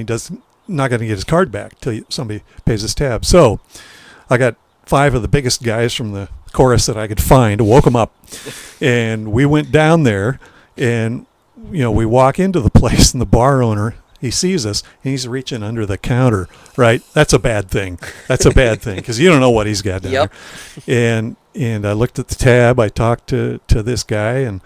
not going to get his card back till somebody pays his tab. So I got 5 of the biggest guys from the chorus that I could find, woke them up, and we went down there, and we walk into the place, and the bar owner, he sees us, and he's reaching under the counter, right? That's a bad thing. That's a bad thing, because you don't know what he's got down there. And I looked at the tab. I talked to this guy, and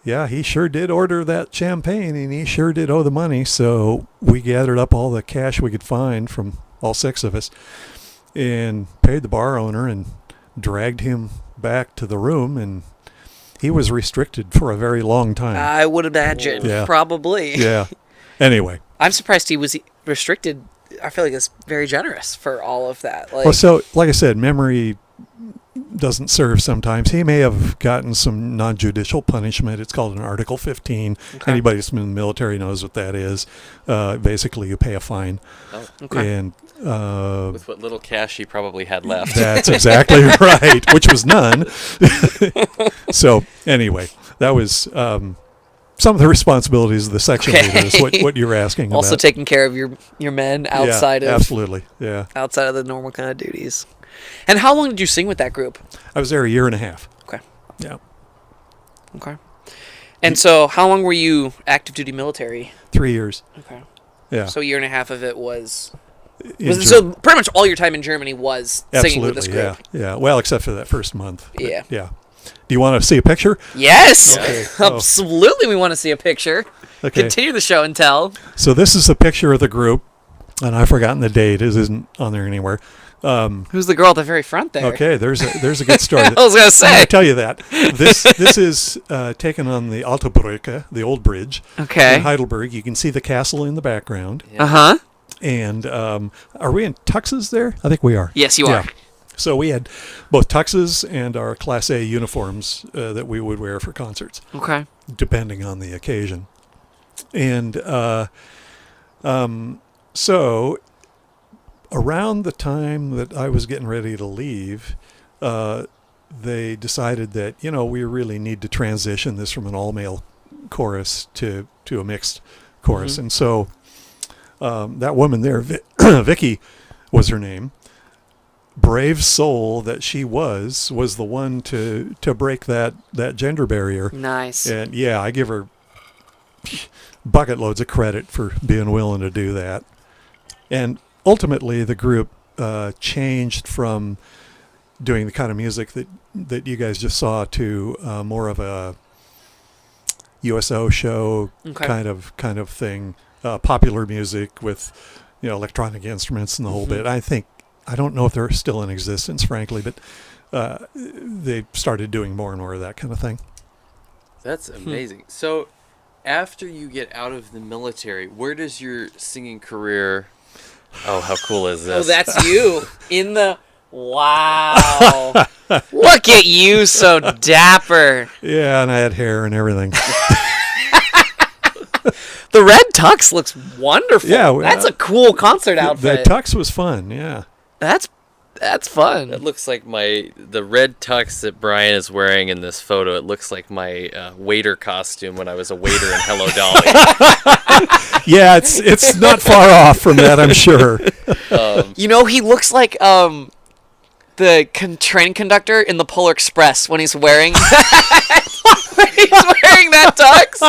yeah, he sure did order that champagne, and he sure did owe the money. So we gathered up all the cash we could find from all 6 of us and paid the bar owner and dragged him back to the room, and he was restricted for a very long time. I would imagine. Yeah. Probably. Yeah. Anyway. I'm surprised he was restricted. I feel like it's very generous for all of that. Like I said, memory doesn't serve sometimes. He may have gotten some non-judicial punishment. It's called an Article 15. Okay. Anybody that's been in the military knows what that is. Basically, you pay a fine. Oh. Okay. And With what little cash he probably had left. that's exactly right, which was none. So anyway, that was some of the responsibilities of the section leader is what you're asking also about. taking care of your men outside of absolutely, yeah. outside of the normal kind of duties. And how long did you sing with that group? I was there a year and a half. Okay. Yeah. Okay. And so, how long were you active duty military? 3 years. Okay. Yeah. So a year and a half of it was In so pretty much all your time in Germany was singing with this Absolutely, group. yeah. Well, except for that first month. But, Yeah. Yeah. Do you want to see a picture? Yes. Okay. Oh. Absolutely, we want to see a picture. Okay. Continue the show and tell. So this is a picture of the group, and I've forgotten the date. It isn't on there anywhere. Who's the girl at the very front there? Okay, there's a good story. I was gonna say. I'm gonna tell you that this is taken on the Alte Brücke, the old bridge Okay. in Heidelberg. You can see the castle in the background. Uh huh. And are we in tuxes there? I think we are. Yes, you are. So we had both tuxes and our Class A uniforms that we would wear for concerts, Okay. depending on the occasion. And so around the time that I was getting ready to leave, they decided that, we really need to transition this from an all-male chorus to a mixed chorus. Mm-hmm. And so that woman there, Vicky was her name, brave soul that she was the one to break that gender barrier. Nice. And yeah, I give her bucket loads of credit for being willing to do that. And ultimately, the group changed from doing the kind of music that you guys just saw to more of a USO show kind of thing, popular music with electronic instruments and the whole bit. I don't know if they're still in existence, frankly, but they started doing more and more of that kind of thing. That's amazing. So, after you get out of the military, where does your singing career? Oh, how cool is this? Oh, that's you in the. Wow. Look at you, so dapper. Yeah, and I had hair and everything. The red tux looks wonderful. Yeah, that's a cool concert outfit. The tux was fun. Yeah. That's fun. That looks like the red tux that Brian is wearing in this photo. It looks like my waiter costume when I was a waiter in Hello Dolly. Yeah, it's not far off from that, I'm sure. He looks like the train conductor in the Polar Express when he's wearing that tux.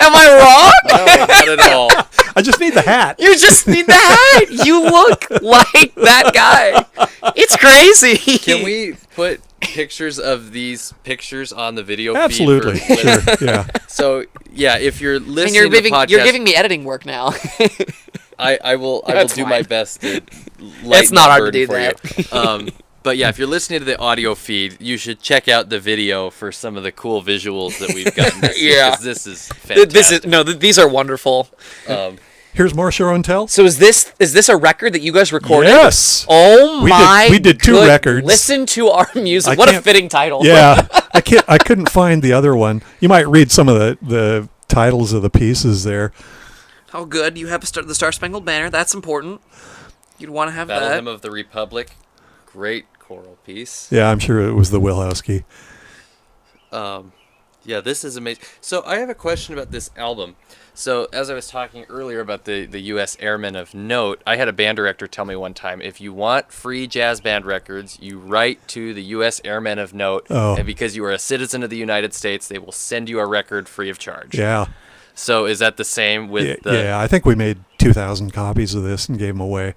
Am I wrong? No, not at all. I just need the hat. You just need the hat. You look like that guy. It's crazy. Can we put pictures of these pictures on the video Absolutely. feed? Sure. Yeah. So, yeah, if you're listening And you're to the podcast... you're giving me editing work now. I will That's do fine. my best to lighten It's not hard to burden do for that. you. But yeah, if you're listening to the audio feed, you should check out the video for some of the cool visuals that we've gotten this year, Yeah. 'cause this is fantastic. These are wonderful. Here's more show and tell. So is this a record that you guys recorded? Yes. Oh my! We did 2 good- records. Listen to our music. I What a can't- fitting title. Yeah, I couldn't find the other one. You might read some of the titles of the pieces there. How good you have the Star Spangled Banner. That's important. You'd want to have Battle that. Hymn of the Republic, great choral piece. Yeah, I'm sure it was the Wilhowsky. Yeah, this is amazing. So I have a question about this album. So as I was talking earlier about the U.S. Airmen of Note, I had a band director tell me one time, if you want free jazz band records, you write to the U.S. Airmen of Note, and because you are a citizen of the United States, they will send you a record free of charge. Yeah. So is that the same with the... Yeah, I think we made 2,000 copies of this and gave them away.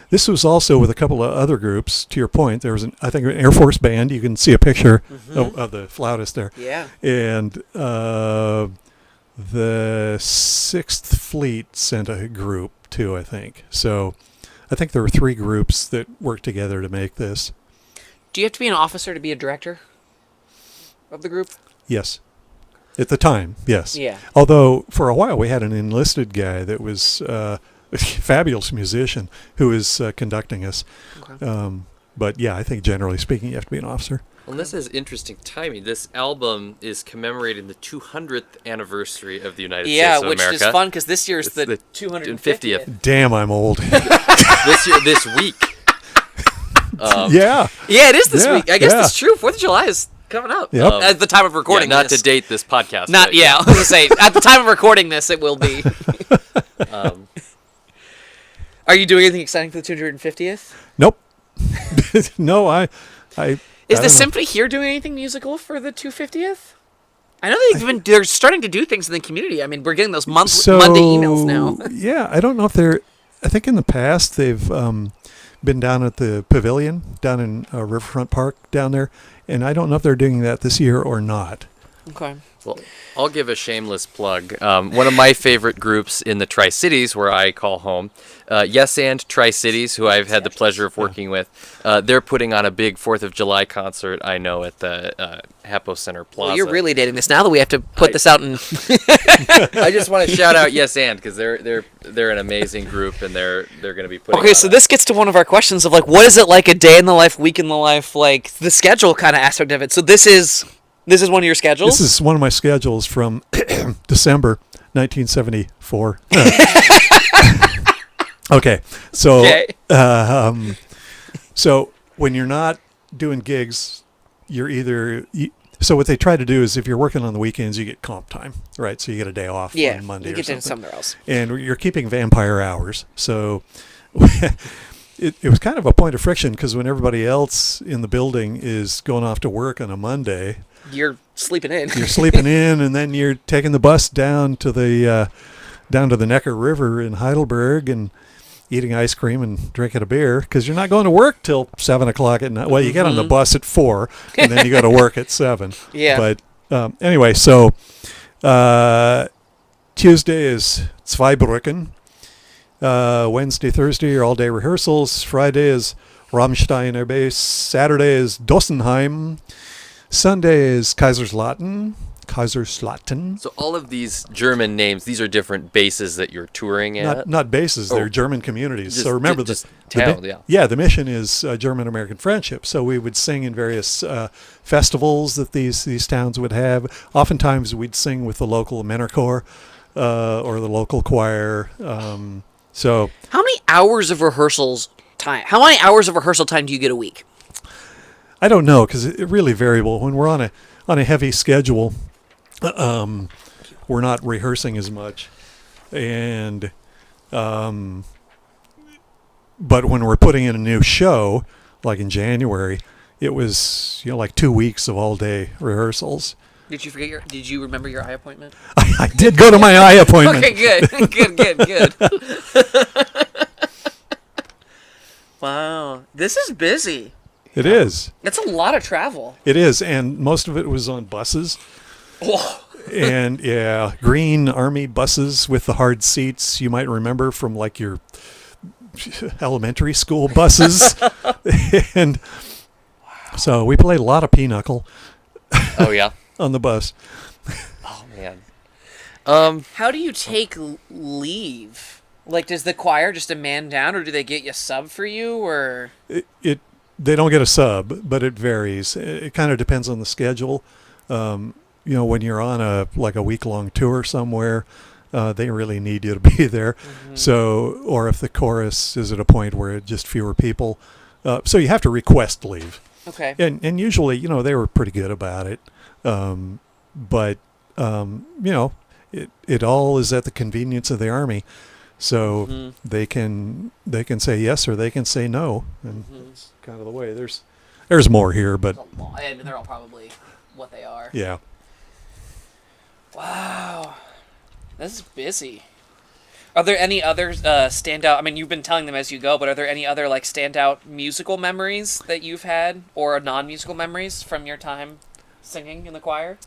This was also with a couple of other groups. To your point, there was, I think, an Air Force band. You can see a picture of the flautist there. Yeah. And the 6th Fleet sent a group, too, I think. So I think there were 3 groups that worked together to make this. Do you have to be an officer to be a director of the group? Yes. At the time, yes. Yeah. Although, for a while, we had an enlisted guy that was a fabulous musician who was conducting us. Okay. But, yeah, I think generally speaking, you have to be an officer. Well, this is interesting timing. This album is commemorating the 200th anniversary of the United States of which America. is fun because this year is It's the the 250th. Damn, I'm old. this week. Yeah. Yeah, it is this Yeah, week. I guess yeah. that's true. 4th of July is coming up. Yep. At the time of recording Not this. to date this podcast. Not, but yeah, I was going to say, at the time of recording this, it will be. Are you doing anything exciting for the 250th? Nope. No, I Is don't the know. symphony here doing anything musical for the 250th? I know they're starting to do things in the community. I mean, we're getting those Monday emails now. Yeah, I don't know if I think in the past they've been down at the pavilion down in Riverfront Park down there, and I don't know if they're doing that this year or not. Okay. Well, I'll give a shameless plug. One of my favorite groups in the Tri-Cities, where I call home, Yes and Tri-Cities, who I've had the pleasure of working with, they're putting on a big 4th of July concert, I know, at the Hapo Center Plaza. Well, you're really dating this now that we have to put this out in... I just want to shout out Yes and, because they're an amazing group, and they're going to be putting Okay, on so this gets to one of our questions of, like, what is it like a day in the life, week in the life, like, the schedule kind of aspect of it. So this is one of your schedules? This is one of my schedules from December 1974. Okay, so so when you're not doing gigs, you're either so what they try to do is if you're working on the weekends, you get comp time, right? So you get a day off on Monday you or get something. to somewhere else. And you're keeping vampire hours. So it was kind of a point of friction because when everybody else in the building is going off to work on a Monday, You're sleeping in. you're sleeping in, and then you're taking the bus down to the Neckar River in Heidelberg and eating ice cream and drinking a beer because you're not going to work till 7 o'clock at night. Well, you get on the bus at 4, and then you go to work at 7. Yeah. But anyway, so Tuesday is Zweibrücken. Wednesday, Thursday are all-day rehearsals. Friday is Rammstein Base. Saturday is Dossenheim. Sunday is Kaiserslautern. So all of these German names, these are different bases that you're touring at? Not bases, they're Oh. German communities. Just- so remember just the town, yeah. Yeah, the mission is German-American friendship. So we would sing in various festivals that these towns would have. Oftentimes we'd sing with the local Männerchor or the local choir. So How many hours of rehearsals time? How many hours of rehearsal time do you get a week? I don't know because it really variable. When we're on a heavy schedule, we're not rehearsing as much, and but when we're putting in a new show, like in January, it was like 2 weeks of all day rehearsals. Did you remember your eye appointment? I did go to my eye appointment. Okay, good. Wow, this is busy. It is. That's a lot of travel. It is, and most of it was on buses. Oh. And yeah, green army buses with the hard seats. You might remember from like your elementary school buses. And so we played a lot of pinochle Oh yeah. on the bus. Oh man. How do you take leave? Like, does the choir just demand down, or do they get you sub for you, or? They don't get a sub, but it varies. It kind of depends on the schedule. When you're on a week-long tour somewhere, they really need you to be there. Mm-hmm. So, or if the chorus is at a point where it's just fewer people, so you have to request leave. Okay. And usually, they were pretty good about it. But it all is at the convenience of the Army. So Mm-hmm. they can say yes or they can say no, and it's kind of the way. There's more here, but I mean, they're all probably what they are. yeah. Wow, this is busy. Are there any other standout? I mean, you've been telling them as you go, but are there any other standout musical memories that you've had, or non-musical memories from your time singing in the choir?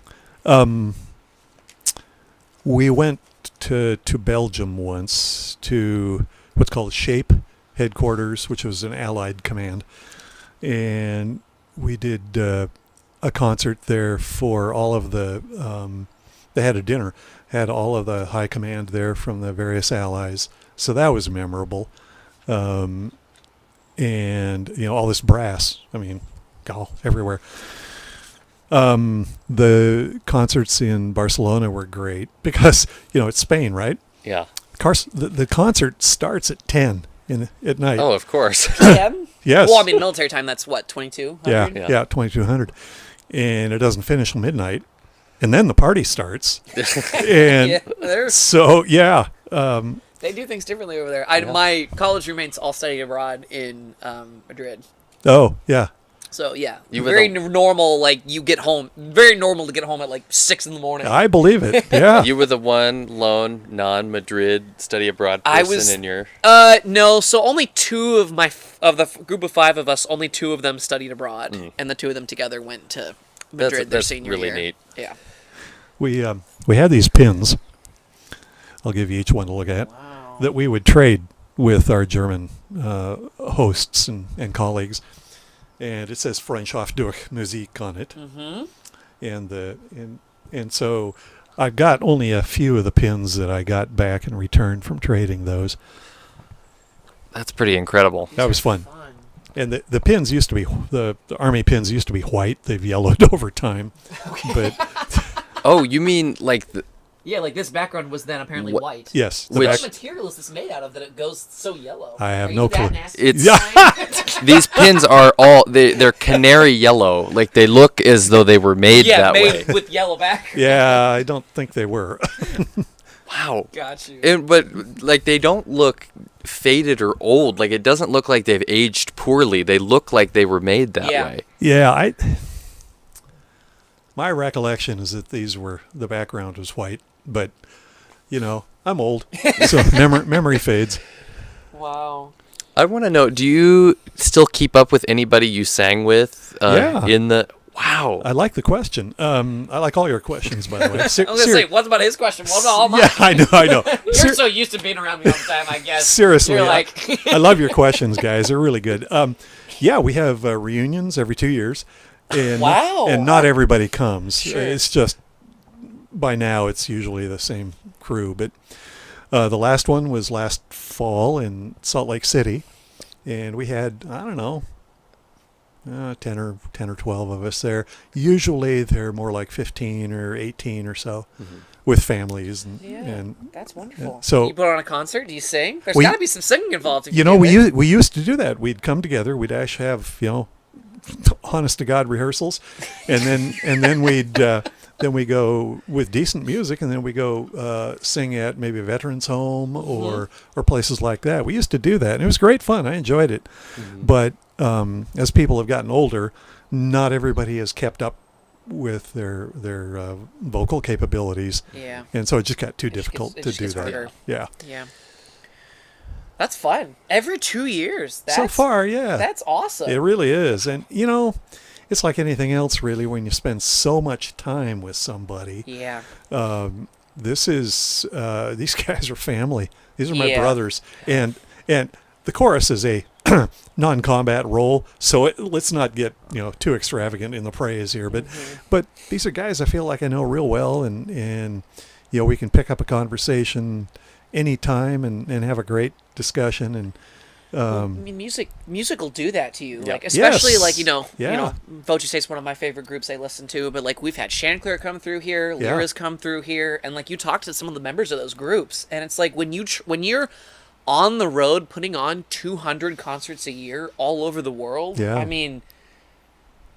We went to Belgium once to what's called SHAPE headquarters, which was an Allied command, and we did a concert there for all of the. They had a dinner, had all of the high command there from the various allies, so that was memorable, and all this brass. I mean, everywhere. The concerts in Barcelona were great because, it's Spain, right? Yeah. The concert starts at 10 at night. Oh, of course. PM? Yes. Well, I mean, military time, that's what, 2200? Yeah, 2200. And it doesn't finish till midnight. And then the party starts. And Yeah, so, yeah. they do things differently over there. My college roommates all studied abroad in Madrid. Oh, yeah. So, yeah, You were very the- normal, you get home, very normal to get home at 6 in the morning. I believe it. Yeah. You were the one lone non-Madrid study abroad person in your. No, so only two of the group of 5 of us, only 2 of them studied abroad, and the 2 of them together went to Madrid their That's senior really year. neat. Yeah. We had these pins. I'll give you each one to look at. Wow. That we would trade with our German hosts and colleagues. And it says Freundschaft durch Musik on it. Mm-hmm. And so I've got only a few of the pins that I got back in return from trading those. That's pretty incredible. That was fun. And the pins used to be, the Army pins used to be white. They've yellowed over time. But Oh, you mean Yeah, this background was then apparently white. yes. What material is this made out of that it goes so yellow? I have Are no you that clue. nasty? It's these pins are all they're canary yellow. They look as though they were made that way. with yellow back. Yeah, I don't think they were. Wow. Got you. But they don't look faded or old. It doesn't look like they've aged poorly. They look like they were made that way. Yeah, my recollection is that the background was white, but I'm old, so memory fades. Wow. I want to know, do you still keep up with anybody you sang with Yeah. in the Wow. I like the question. I like all your questions, by the way. I was going to say, what about his question? What about all mine? Yeah, I know. You're so used to being around me all the time, I guess. Seriously, You're I love your questions, guys. They're really good. Yeah, we have reunions every 2 years. And, Wow. And not everybody comes. Sure. It's just, by now, it's usually the same crew. But the last one was last fall in Salt Lake City. And we had, I don't know, 10 or 12 of us there. Usually they're more like 15 or 18 or so with families. And that's wonderful. so you put on a concert? Do you sing? There's We- got to be some singing involved. if you know, do it. we used to do that. We'd come together. We'd actually have, honest to God rehearsals, and then we'd then we go with decent music, and then we go sing at maybe a veterans home or places like that. We used to do that, and it was great fun. I enjoyed it. But as people have gotten older, not everybody has kept up with their vocal capabilities. Yeah. And so it just got too It just difficult gets- to it just do gets that. harder. Yeah. Yeah. That's fun. Every 2 years. So far, yeah. That's awesome. It really is. And, it's like anything else, really, when you spend so much time with somebody. Yeah. This is, these guys are family. These are my Yeah. brothers. And the chorus is a non-combat role, so let's not get too extravagant in the praise here. But these are guys I feel like I know real well, and we can pick up a conversation anytime and have a great discussion. And I mean, music will do that to you, Yep. like especially Yes. like Yeah. Voce State's one of my favorite groups I listen to, but like we've had Chanticleer come through here, Yeah. Lyra's come through here, and like you talk to some of the members of those groups, and it's like when you're on the road putting on 200 concerts a year all over the world. Yeah. I mean,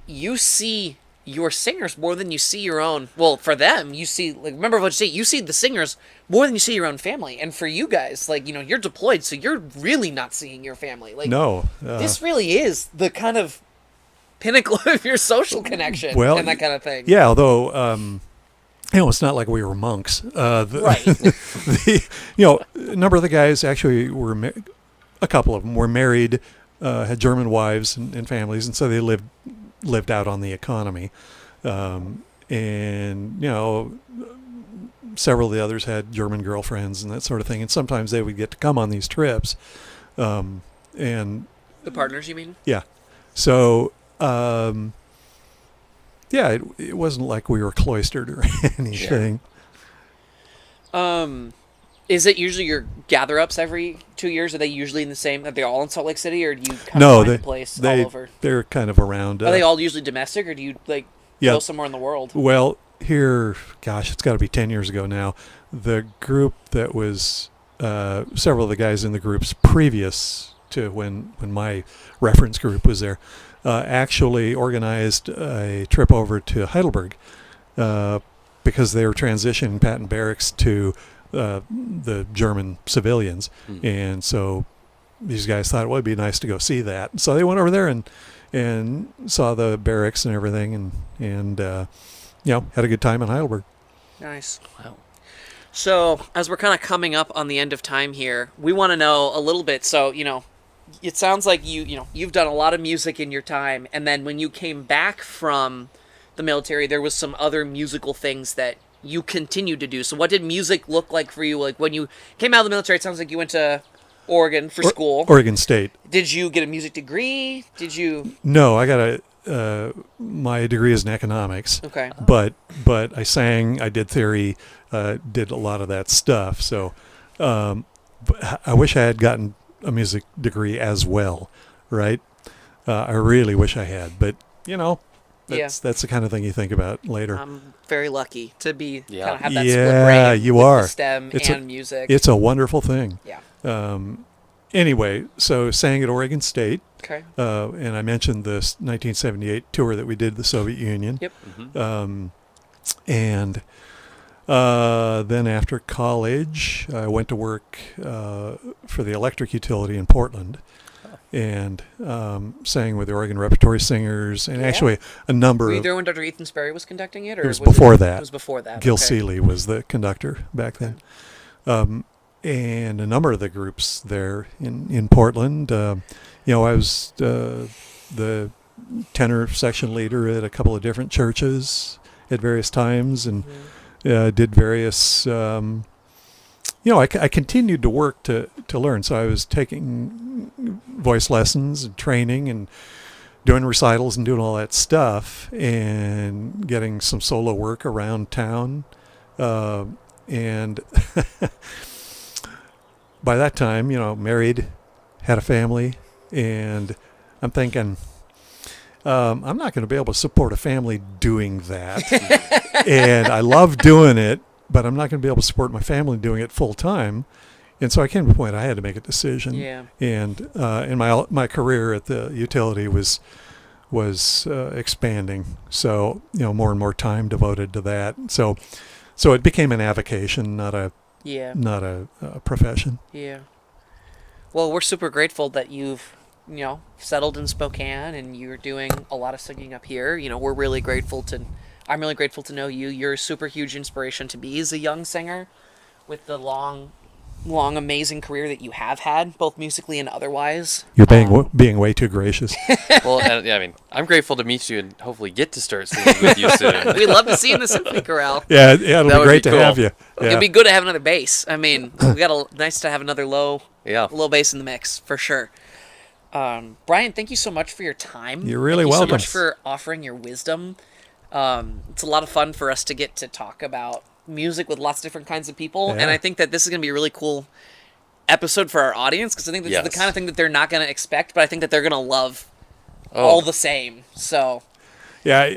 you see your singers more than you see your own. Well, for them, you see, like, remember what you say, you see the singers more than you see your own family. And for you guys, like, you're deployed, so you're really not seeing your family. Like, no, this really is the kind of pinnacle of your social connection Well, and that kind of thing. yeah. Although it's not like we were monks. Right. A number of the guys actually were a couple of them were married, had German wives and families, and so they lived out on the economy, and several of the others had German girlfriends and that sort of thing, and sometimes they would get to come on these trips, and The partners, you mean? yeah, so it wasn't like we were cloistered or anything. Is it usually your gather-ups every 2 years? Are they usually in the same? Are they all in Salt Lake City, or do you kind No, of find a place all over? they're kind of around. Are they all usually domestic, or do you Yeah. go somewhere in the world? Well, here, gosh, it's got to be 10 years ago now. The group that was several of the guys in the groups previous to when my reference group was there actually organized a trip over to Heidelberg because they were transitioning Patton Barracks to the German civilians. And so these guys thought, well, it'd be nice to go see that. So they went over there and saw the barracks and everything, and had a good time in Heidelberg. Nice. Wow. So, as we're kind of coming up on the end of time here, we want to know a little bit. So, it sounds like you've done a lot of music in your time, and then when you came back from the military, there was some other musical things that you continued to do. So, what did music look like for you? Like when you came out of the military, it sounds like you went to Oregon for school. Oregon State. Did you get a music degree? Did you? No, I got my degree is in economics. Okay. But I sang, I did theory, did a lot of that stuff. So but I wish I had gotten a music degree as well, right? I really wish I had, but that's the kind of thing you think about later. I'm very lucky to be Yeah. kind of have that Yeah, split brain you with are. the STEM and music. It's a wonderful thing. Yeah. Anyway, so sang at Oregon State. Okay. And I mentioned this 1978 tour that we did the Soviet Union. Yep. And then after college, I went to work for the electric utility in Portland, and sang with the Oregon Repertory Singers, and Yeah. actually a number Were you of. there when Dr. Ethan Sperry was conducting it? Or It was before that. It was before that. Gil okay. Seeley was the conductor back then. And a number of the groups there in Portland. I was the tenor section leader at a couple of different churches at various times, and did various. I continued to work to learn. So I was taking voice lessons and training and doing recitals and doing all that stuff, and getting some solo work around town. And by that time, married, had a family, and I'm thinking, I'm not going to be able to support a family doing that. And I love doing it, but I'm not going to be able to support my family doing it full time. And so I came to the point I had to make a decision. Yeah. And my career at the utility was expanding. So more and more time devoted to that. So it became an avocation, not a profession. Yeah. Well, we're super grateful that you've, settled in Spokane and you're doing a lot of singing up here. We're really grateful I'm really grateful to know you. You're a super huge inspiration to me as a young singer with the long long, amazing career that you have had, both musically and otherwise. You're being way too gracious. Well, I mean, I'm grateful to meet you and hopefully get to start singing with you soon. We'd love to see you in the symphony chorale. Yeah, it'll That be would great be to cool. have you. Yeah. It'd be good to have another bass. I mean, nice to have another low bass in the mix for sure. Brian, thank you so much for your time. You're really thank you welcome. so much for offering your wisdom. It's a lot of fun for us to get to talk about music with lots of different kinds of people, and I think that this is going to be a really cool episode for our audience, because I think this is the kind of thing that they're not going to expect, but I think that they're going to love all the same. So, yeah,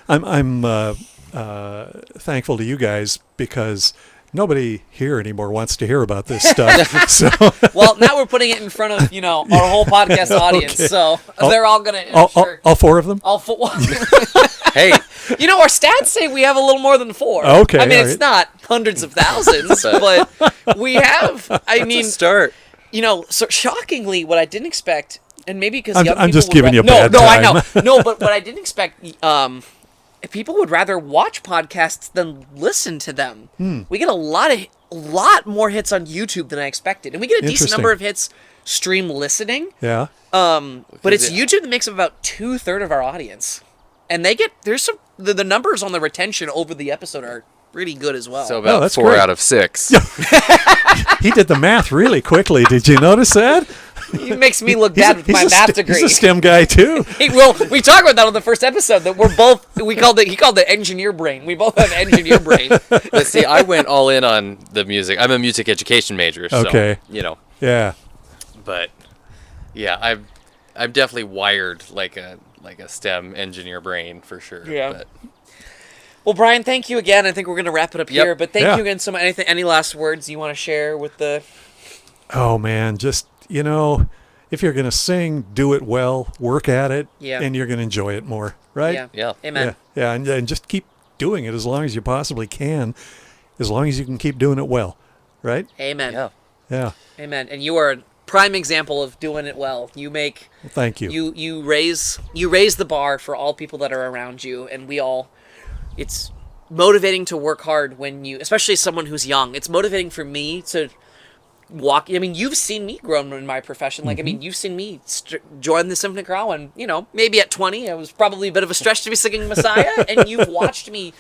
I'm thankful to you guys, because nobody here anymore wants to hear about this stuff. So, well, now we're putting it in front of our whole podcast audience, Okay. so they're all going to. All four of them. All four. Hey, Our stats say we have a little more than 4. Okay, I mean, all it's right. not hundreds of thousands, but we have. I mean, start. So shockingly, what I didn't expect, and maybe because I'm just giving you a bad no, time. I know, no, but what I didn't expect, people would rather watch podcasts than listen to them. We get a lot more hits on YouTube than I expected, and we get a decent Interesting. number of hits stream listening. Yeah. But it's YouTube that makes up about 2/3 of our audience, and there's some the numbers on the retention over the episode are pretty good as well. So about that's 4 great. out of 6. He did the math really quickly. Did you notice that? It makes me look bad with my math degree. He's a STEM guy too. Well, we talked about that on the first episode, that he called it engineer brain. We both have engineer brain. But see, I went all in on the music. I'm a music education major, so Okay. Yeah. But yeah, I'm definitely wired like a STEM engineer brain for sure. Yeah. But Well, Brian, thank you again. I think we're going to wrap it up Yep. here, but thank Yeah. you again so much. Any last words you want to share with the... Oh man, just if you're gonna sing, do it well, work at it, and you're gonna enjoy it more, right? Yeah. Amen. Yeah, and just keep doing it as long as you possibly can, as long as you can keep doing it well, right? Amen. yeah. Yeah. Amen. And you are a prime example of doing it well. You make... Thank you. You raise the bar for all people that are around you, and it's motivating to work hard when especially someone who's young. It's motivating for me to walk. I mean, you've seen me grow in my profession. Like, I mean, you've seen me join the symphony chorale, and maybe at 20, it was probably a bit of a stretch to be singing Messiah, and you've watched me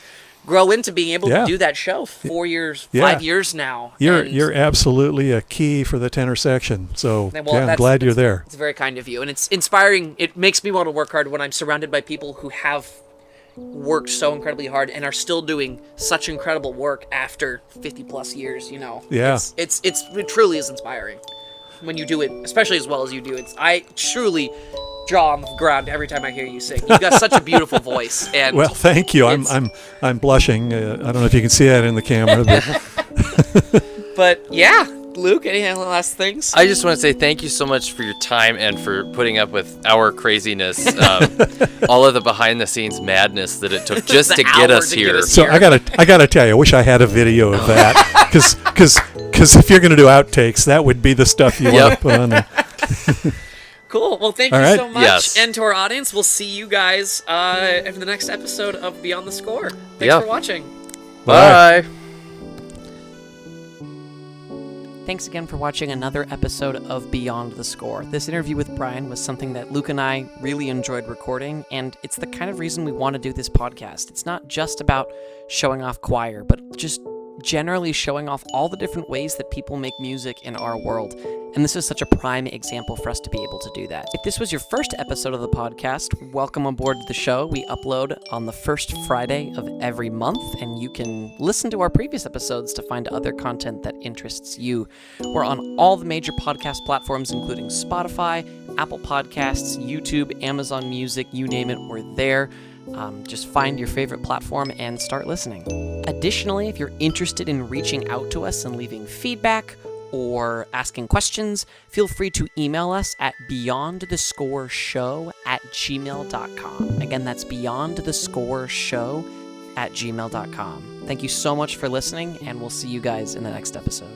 grow into being able to do that show 4 years, 5 years now. You're absolutely a key for the tenor section. So I'm glad you're there. It's very kind of you, and it's inspiring. It makes me want to work hard when I'm surrounded by people who have worked so incredibly hard and are still doing such incredible work after 50 plus years. Yeah. It truly is inspiring when you do it, especially as well as you do. I truly jaw on the ground every time I hear you sing. You've got such a beautiful voice. And well, thank you. I'm blushing. I don't know if you can see that in the camera, but but yeah, Luke, any last things? I just want to say thank you so much for your time and for putting up with our craziness, all of the behind-the-scenes madness that it took just to get us here. So I gotta tell you, I wish I had a video of that, because if you're gonna do outtakes, that would be the stuff you want to put on there. Cool. Well, thank All you right. so much. Yes. And to our audience, we'll see you guys in the next episode of Beyond the Score. Thanks for watching. Bye. Thanks again for watching another episode of Beyond the Score. This interview with Brian was something that Luke and I really enjoyed recording, and it's the kind of reason we want to do this podcast. It's not just about showing off choir, but just generally showing off all the different ways that people make music in our world. And this is such a prime example for us to be able to do that. If this was your first episode of the podcast, welcome aboard the show. We upload on the first Friday of every month, and you can listen to our previous episodes to find other content that interests you. We're on all the major podcast platforms, including Spotify, Apple Podcasts, YouTube, Amazon Music, you name it, we're there. Just find your favorite platform and start listening. Additionally, if you're interested in reaching out to us and leaving feedback or asking questions, feel free to email us at beyondthescoreshow@gmail.com. Again, that's beyondthescoreshow@gmail.com. Thank you so much for listening, and we'll see you guys in the next episode.